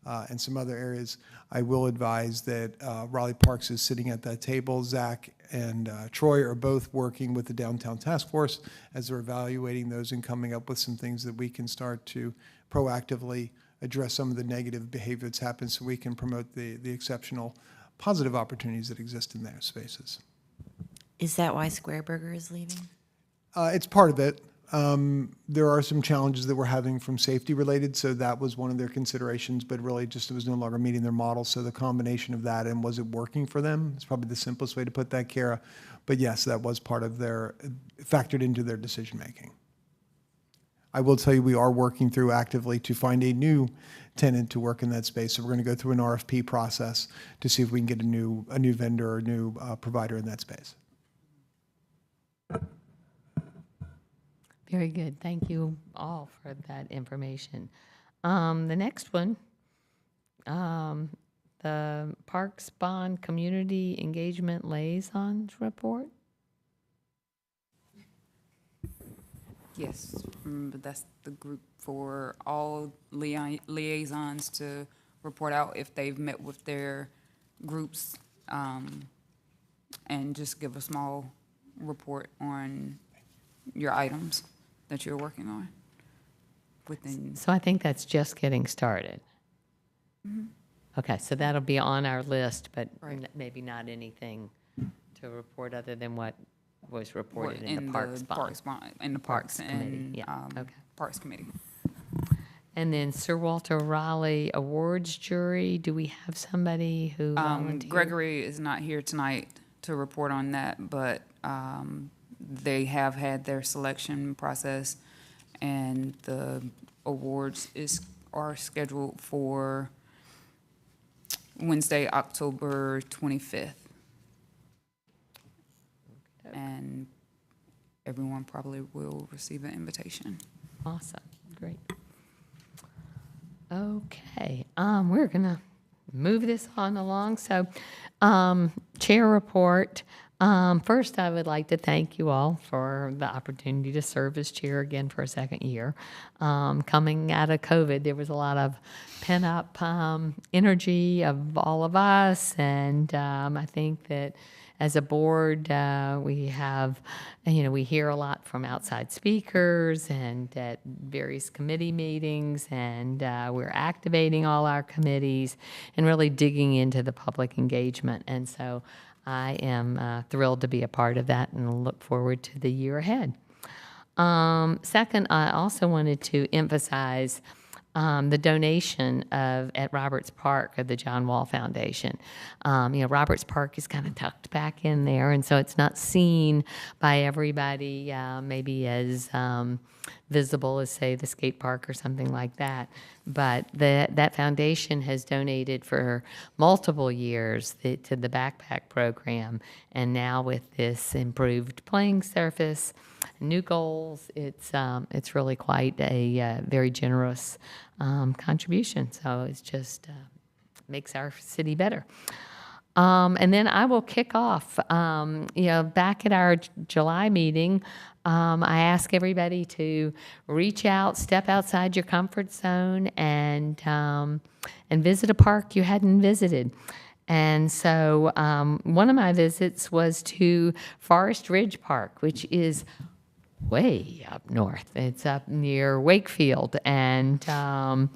Speaker 6: and some other areas. I will advise that Raleigh Parks is sitting at that table. Zach and Troy are both working with the Downtown Task Force as they're evaluating those and coming up with some things that we can start to proactively address some of the negative behavior that's happened so we can promote the exceptional positive opportunities that exist in their spaces.
Speaker 22: Is that why Square Burger is leaving?
Speaker 6: It's part of it. There are some challenges that we're having from safety related, so that was one of their considerations, but really just it was no longer meeting their model. So the combination of that and was it working for them? It's probably the simplest way to put that, Kara. But yes, that was part of factored into their decision making. I will tell you we are working through actively to find a new tenant to work in that space. So we're going to go through an RFP process to see if we can get a new vendor or a new provider in that space.
Speaker 1: Very good. Thank you all for that information. The next one, the Parks Bond Community Engagement Liaisons Report.
Speaker 20: Yes, but that's the group for all liaisons to report out if they've met with their groups and just give a small report on your items that you're working on within.
Speaker 1: So I think that's just getting started.
Speaker 20: Mm-hmm.
Speaker 1: Okay, so that'll be on our list, but
Speaker 20: Right.
Speaker 1: maybe not anything to report other than what was reported
Speaker 20: What,
Speaker 1: in the Parks Bond.
Speaker 20: In the Parks
Speaker 1: Committee,
Speaker 20: and
Speaker 1: yeah, okay.
Speaker 20: Parks Committee.
Speaker 1: And then Sir Walter Raleigh Awards Jury, do we have somebody who volunteered?
Speaker 20: Gregory is not here tonight to report on that, but they have had their selection process, and the awards are scheduled for Wednesday, October 25th. And everyone probably will receive an invitation.
Speaker 1: Awesome, great. Okay, we're gonna move this on along. So, chair report. First, I would like to thank you all for the opportunity to serve as chair again for a second year. Coming out of COVID, there was a lot of pent-up energy of all of us, and I think that as a board, we have, we hear a lot from outside speakers and at various committee meetings, and we're activating all our committees and really digging into the public engagement. And so I am thrilled to be a part of that and look forward to the year ahead. Second, I also wanted to emphasize the donation at Roberts Park of the John Wall Foundation. Roberts Park is kind of tucked back in there, and so it's not seen by everybody maybe as visible as, say, the skate park or something like that. But that foundation has donated for multiple years to the backpack program, and now with this improved playing surface, new goals, it's really quite a very generous contribution. So it's just makes our city better. And then I will kick off. Back at our July meeting, I ask everybody to reach out, step outside your comfort zone, and visit a park you hadn't visited. And so one of my visits was to Forest Ridge Park, which is way up north. It's up near Wakefield, and and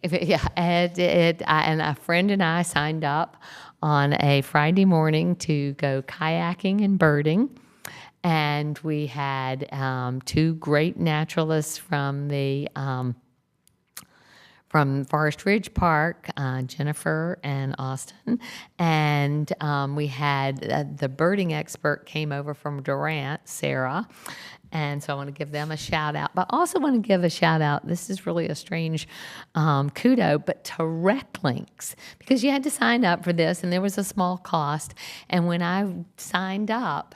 Speaker 1: a friend and I signed up on a Friday morning to go kayaking and birding. And we had two great naturalists from Forest Ridge Park, Jennifer and Austin, and we had the birding expert came over from Durant, Sarah, and so I want to give them a shout out. But I also want to give a shout out, this is really a strange kudo, but to RecLinks, because you had to sign up for this, and there was a small cost, and when I signed up,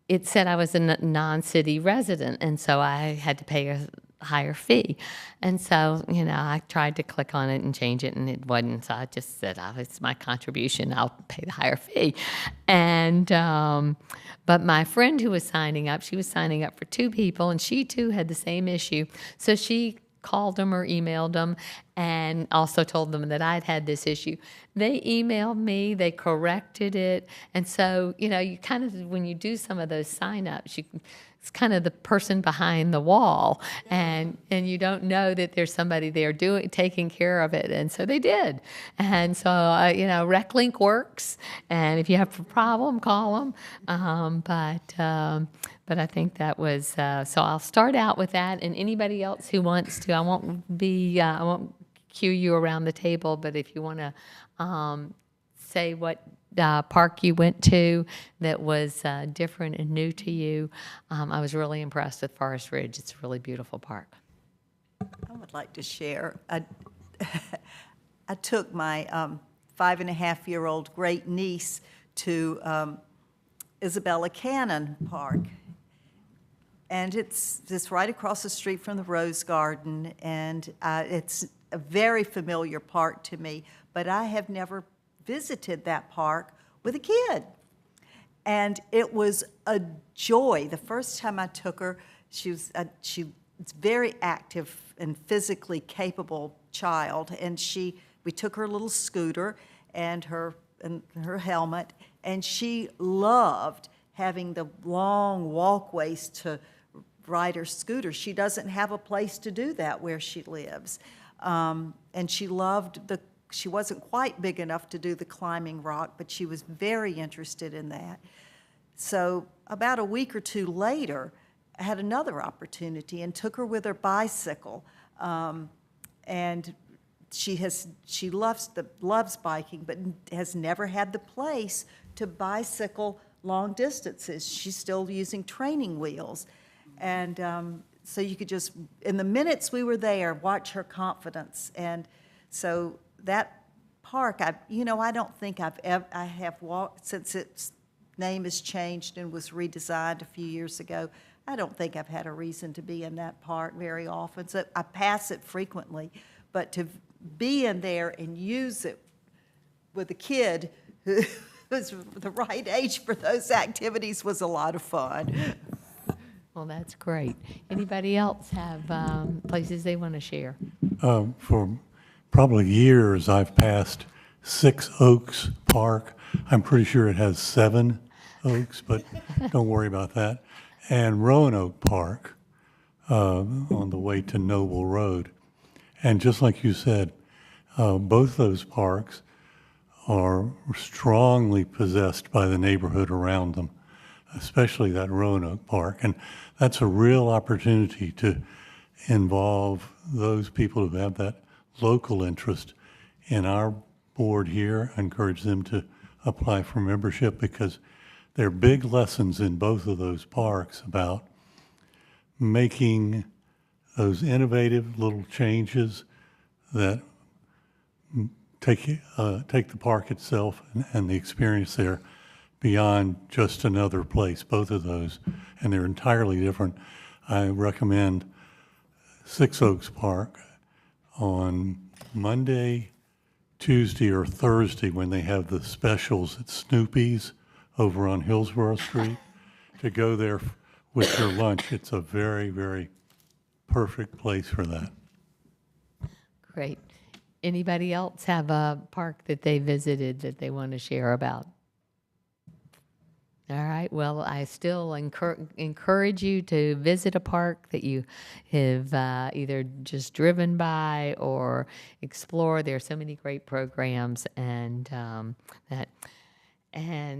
Speaker 1: it said I was a non-city resident, and so I had to pay a higher fee. And so, I tried to click on it and change it, and it wasn't. So I just said, it's my contribution. I'll pay the higher fee. And, but my friend who was signing up, she was signing up for two people, and she too had the same issue. So she called them or emailed them and also told them that I'd had this issue. They emailed me, they corrected it. And so, you kind of, when you do some of those signups, it's kind of the person behind the wall, and you don't know that there's somebody there taking care of it, and so they did. And so RecLink works, and if you have a problem, call them. But I think that was so. I'll start out with that, and anybody else who wants to, I won't cue you around the table, but if you want to say what park you went to that was different and new to you. I was really impressed with Forest Ridge. It's a really beautiful park.
Speaker 7: I would like to share. I took my 5.5-year-old great niece to Isabella Cannon Park. And it's just right across the street from the Rose Garden, and it's a very familiar park to me, but I have never visited that park with a kid. And it was a joy. The first time I took her, she's very active and physically capable child, and we took her little scooter and her helmet, and she loved having the long walkways to ride her scooter. She doesn't have a place to do that where she lives. And she loved she wasn't quite big enough to do the climbing rock, but she was very interested in that. So about a week or two later, I had another opportunity and took her with her bicycle. And she loves biking, but has never had the place to bicycle long distances. She's still using training wheels. And so you could just, in the minutes we were there, watch her confidence. And so that park, I don't think I have walked since it's name has changed and was redesigned a few years ago. I don't think I've had a reason to be in that park very often, so I pass it frequently. But to be in there and use it with a kid who was the right age for those activities was a lot of fun.
Speaker 1: Well, that's great. Anybody else have places they want to share?
Speaker 19: For probably years, I've passed Six Oaks Park. I'm pretty sure it has 7 oaks, but don't worry about that. And Roanoke Park on the way to Noble Road. And just like you said, both those parks are strongly possessed by the neighborhood around them, especially that Roanoke Park. And that's a real opportunity to involve those people who have that local interest in our board here, encourage them to apply for membership, because there are big lessons in both of those parks about making those innovative little changes that take the park itself and the experience there beyond just another place, both of those, and they're entirely different. I recommend Six Oaks Park on Monday, Tuesday, or Thursday when they have the specials at Snoopy's over on Hillsborough Street to go there with your lunch. It's a very, very perfect place for that.
Speaker 1: Great. Anybody else have a park that they visited that they want to share about? All right. Well, I still encourage you to visit a park that you have either just driven by or explore. There are so many great programs, and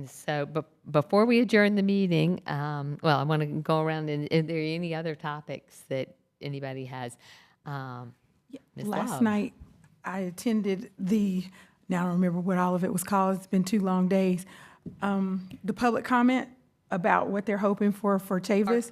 Speaker 1: so before we adjourn the meeting, well, I want to go around. And are there any other topics that anybody has? Ms.
Speaker 3: Last
Speaker 1: Love.
Speaker 3: night, I attended now I don't remember what all of it was called. It's been 2 long days. The public comment about what they're hoping for Chavis.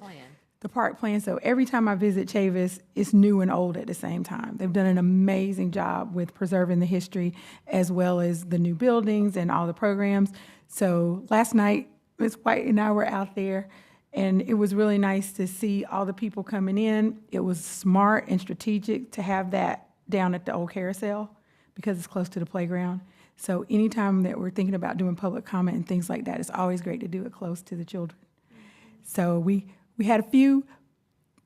Speaker 3: The park plan. So every time I visit Chavis, it's new and old at the same time. They've done an amazing job with preserving the history as well as the new buildings and all the programs. So last night, Ms. White and I were out there, and it was really nice to see all the people coming in. It was smart and strategic to have that down at the old carousel because it's close to the playground. So anytime that we're thinking about doing public comment and things like that, it's always great to do it close to the children. So we had a few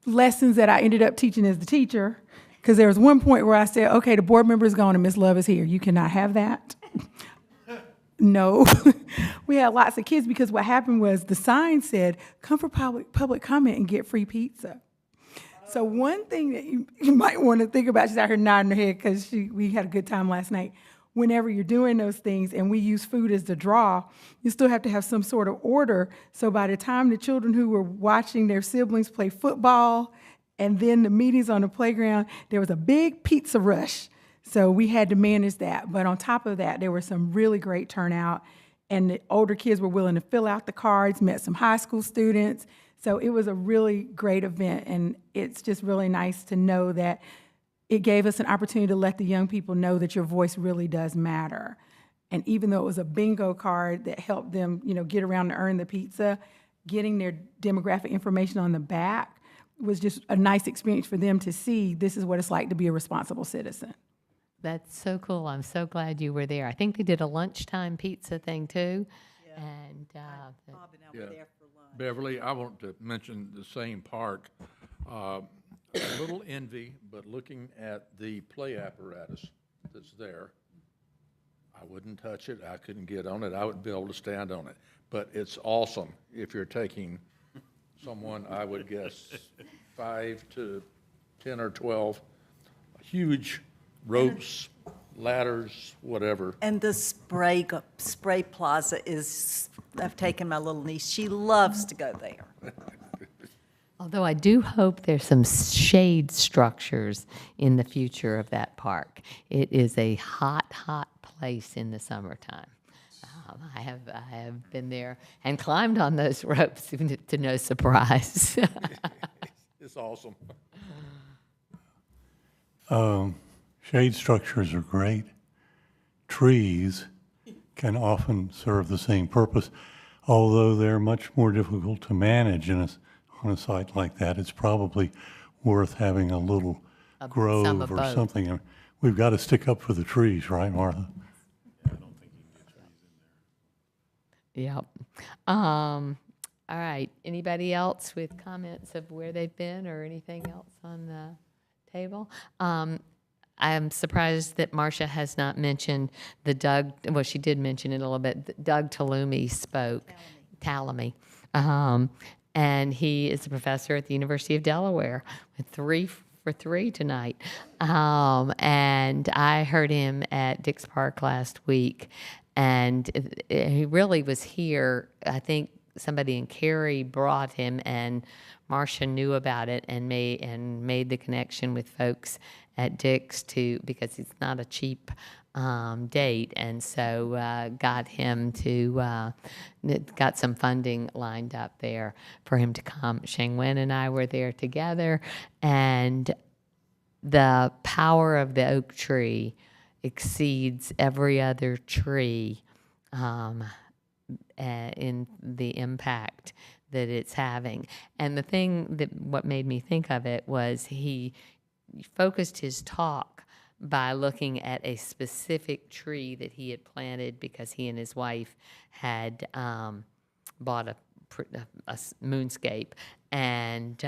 Speaker 3: lessons that I ended up teaching as the teacher, because there was one point where I said, okay, the board member is gone and Miss Love is here. You cannot have that. No. We had lots of kids, because what happened was the sign said, come for public comment and get free pizza. So one thing that you might want to think about, she's out here nodding her head because we had a good time last night. Whenever you're doing those things and we use food as the draw, you still have to have some sort of order. So by the time the children who were watching their siblings play football and then the meetings on the playground, there was a big pizza rush. So we had to manage that. But on top of that, there was some really great turnout, and the older kids were willing to fill out the cards, met some high school students. So it was a really great event, and it's just really nice to know that it gave us an opportunity to let the young people know that your voice really does matter. And even though it was a bingo card that helped them, get around to earn the pizza, getting their demographic information on the back was just a nice experience for them to see this is what it's like to be a responsible citizen.
Speaker 1: That's so cool. I'm so glad you were there. I think they did a lunchtime pizza thing too. Yeah. And
Speaker 7: Bob and I were there for lunch.
Speaker 14: Beverly, I want to mention the same park. A little envy, but looking at the play apparatus that's there, I wouldn't touch it. I couldn't get on it. I wouldn't be able to stand on it. But it's awesome if you're taking someone, I would guess, 5 to 10 or 12, huge ropes, ladders, whatever.
Speaker 7: And the spray plaza I've taken my little niece. She loves to go there.
Speaker 1: although I do hope there's some shade structures in the future of that park. It is a hot, hot place in the summertime. I have been there and climbed on those ropes to no surprise.
Speaker 14: It's awesome.
Speaker 19: Shade structures are great. Trees can often serve the same purpose. although they're much more difficult to manage on a site like that, it's probably worth having a little
Speaker 1: Some
Speaker 19: grove
Speaker 1: of
Speaker 19: or
Speaker 1: both.
Speaker 19: something. We've got to stick up for the trees, right, Martha?
Speaker 1: Yep. All right. Anybody else with comments of where they've been or anything else on the table? I'm surprised that Marcia has not mentioned the Doug, well, she did mention it a little bit. Doug Talumi spoke, Talamy. And he is a professor at the University of Delaware with 3 for 3 tonight. And I heard him at Dix Park last week, and he really was here. I think somebody in Cary brought him, and Marcia knew about it and made the connection with folks at Dix because it's not a cheap date, and so got him to got some funding lined up there for him to come. Shang Wen and I were there together, and the power of the oak tree exceeds every other tree in the impact that it's having. And the thing what made me think of it was he focused his talk by looking at a specific tree that he had planted because he and his wife had bought a moonscape, and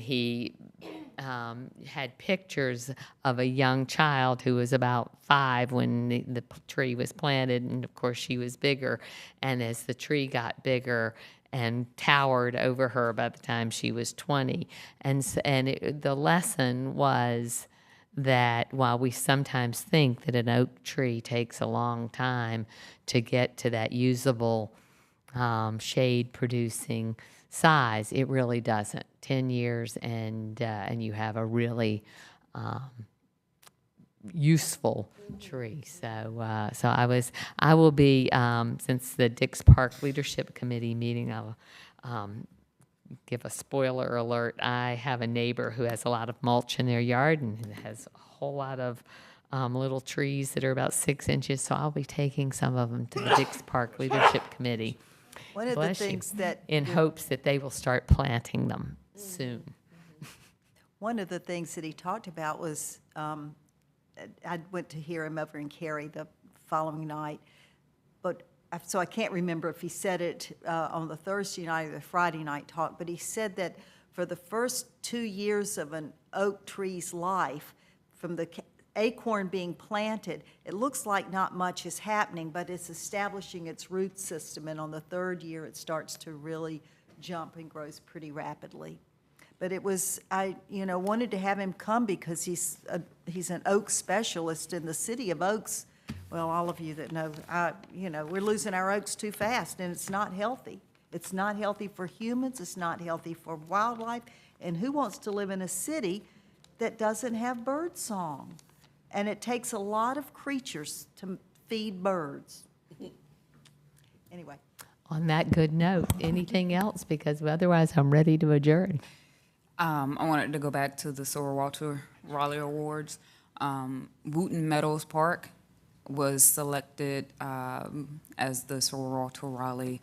Speaker 1: he had pictures of a young child who was about 5 when the tree was planted, and of course she was bigger, and as the tree got bigger and towered over her by the time she was 20. The lesson was that while we sometimes think that an oak tree takes a long time to get to that usable shade-producing size, it really doesn't. 10 years and you have a really useful tree. So I will be since the Dix Park Leadership Committee meeting, I'll give a spoiler alert. I have a neighbor who has a lot of mulch in their yard and has a whole lot of little trees that are about 6 inches. So I'll be taking some of them to the Dix Park Leadership Committee.
Speaker 7: One of the things that
Speaker 1: in hopes that they will start planting them soon.
Speaker 7: One of the things that he talked about was, I went to hear him over in Cary the following night, so I can't remember if he said it on the Thursday night or the Friday night talk, but he said that for the first 2 years of an oak tree's life, from the acorn being planted, it looks like not much is happening, but it's establishing its root system, and on the 3rd year it starts to really jump and grows pretty rapidly. But it was, I wanted to have him come because he's an oak specialist in the city of Oaks. Well, all of you that know, we're losing our oaks too fast, and it's not healthy. It's not healthy for humans, it's not healthy for wildlife, and who wants to live in a city that doesn't have bird song? And it takes a lot of creatures to feed birds. Anyway.
Speaker 1: On that good note, anything else? Because otherwise I'm ready to adjourn.
Speaker 20: I wanted to go back to the Sir Walter Raleigh Awards. Wooten Meadows Park was selected as the Sir Walter Raleigh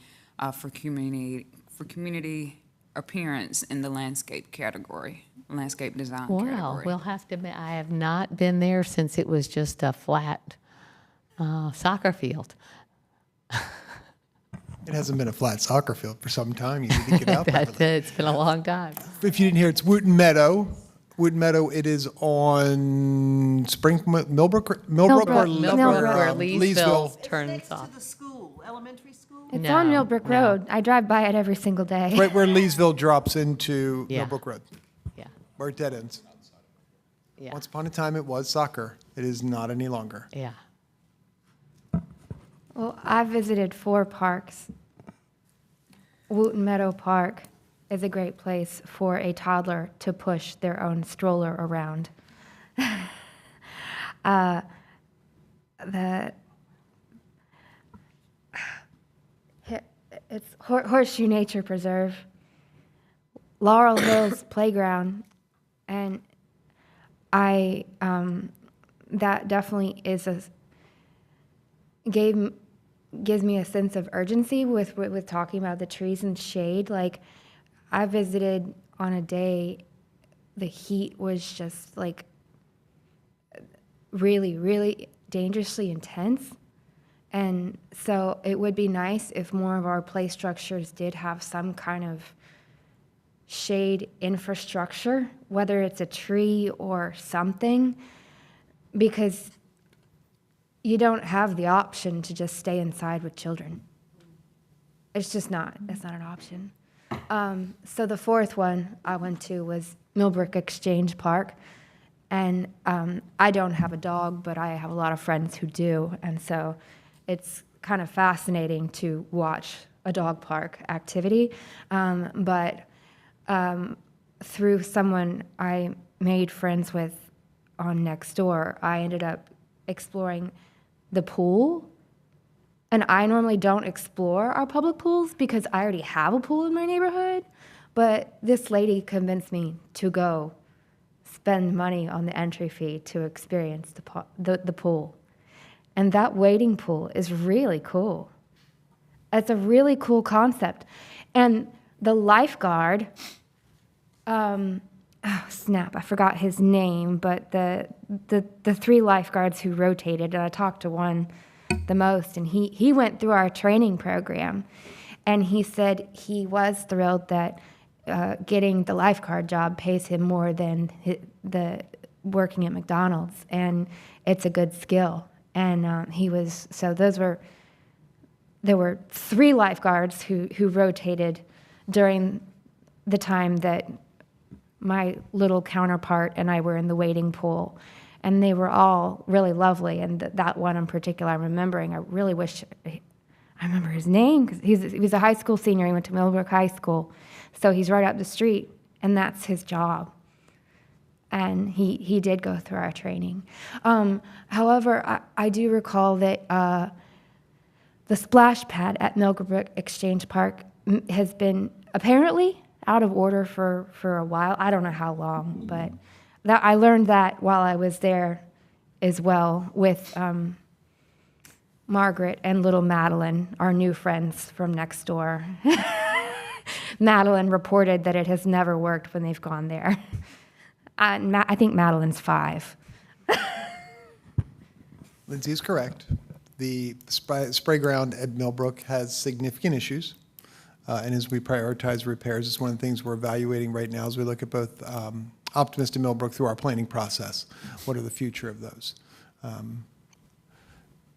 Speaker 20: for community appearance in the landscape category, landscape design category.
Speaker 1: Wow, we'll have to. I have not been there since it was just a flat soccer field.
Speaker 6: It hasn't been a flat soccer field for some time. You need to get out there.
Speaker 1: It's been a long time.
Speaker 6: If you didn't hear, it's Wooten Meadow. Wooten Meadow, it is on Millbrook or
Speaker 1: where Leesville
Speaker 6: Leesville.
Speaker 1: turns off.
Speaker 7: To the school, elementary school?
Speaker 16: It's on Millbrook Road. I drive by it every single day.
Speaker 6: Right where Leesville drops into
Speaker 1: Yeah.
Speaker 6: Millbrook Road.
Speaker 1: Yeah.
Speaker 6: Where it dead ends.
Speaker 1: Yeah.
Speaker 6: Once upon a time, it was soccer. It is not any longer.
Speaker 1: Yeah.
Speaker 16: Well, I visited 4 parks. Wooten Meadow Park is a great place for a toddler to push their own stroller around. It's Horseshoe Nature Preserve, Laurel Hills Playground, and that definitely gave gives me a sense of urgency with talking about the trees and shade. Like, I visited on a day, the heat was just like really, really dangerously intense. And so it would be nice if more of our play structures did have some kind of shade infrastructure, whether it's a tree or something, because you don't have the option to just stay inside with children. It's just not. That's not an option. So the fourth one I went to was Millbrook Exchange Park. And I don't have a dog, but I have a lot of friends who do. And so it's kind of fascinating to watch a dog park activity. But through someone I made friends with on Nextdoor, I ended up exploring the pool. And I normally don't explore our public pools because I already have a pool in my neighborhood. But this lady convinced me to go spend money on the entry fee to experience the pool. And that wading pool is really cool. It's a really cool concept. And the lifeguard, oh snap, I forgot his name, but the three lifeguards who rotated, and I talked to one the most, and he went through our training program, and he said he was thrilled that getting the lifeguard job pays him more than the working at McDonald's, and it's a good skill. And there were three lifeguards who rotated during the time that my little counterpart and I were in the wading pool, and they were all really lovely. And that one in particular, I'm remembering. I really wish I remember his name, because he was a high school senior. He went to Millbrook High School, so he's right up the street, and that's his job. And he did go through our training. However, I do recall that the splash pad at Millbrook Exchange Park has been apparently out of order for a while. I don't know how long, but I learned that while I was there as well with Margaret and little Madeline, our new friends from next door. Madeline reported that it has never worked when they've gone there. I think Madeline's 5.
Speaker 6: Lindsay is correct. The spray ground at Millbrook has significant issues. And as we prioritize repairs, it's one of the things we're evaluating right now as we look at both Optimist and Millbrook through our planning process. What are the future of those?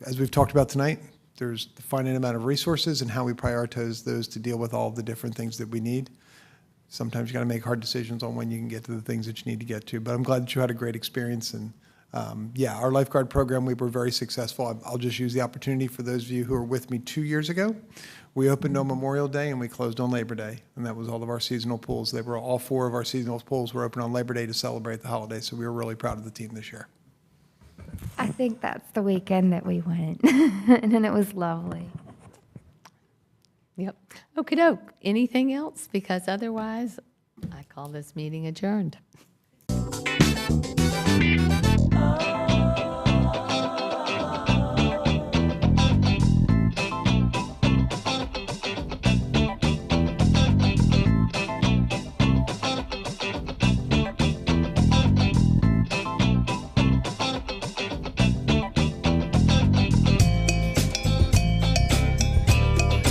Speaker 6: As we've talked about tonight, there's the finite amount of resources and how we prioritize those to deal with all the different things that we need. Sometimes you got to make hard decisions on when you can get to the things that you need to get to. But I'm glad that you had a great experience. And yeah, our lifeguard program, we were very successful. I'll just use the opportunity for those of you who were with me 2 years ago. We opened on Memorial Day and we closed on Labor Day. And that was all of our seasonal pools. All 4 of our seasonal pools were open on Labor Day to celebrate the holiday. So we were really proud of the team this year.
Speaker 16: I think that's the weekend that we went, and then it was lovely.
Speaker 1: Yep. Okie doke. Anything else? Because otherwise, I call this meeting adjourned.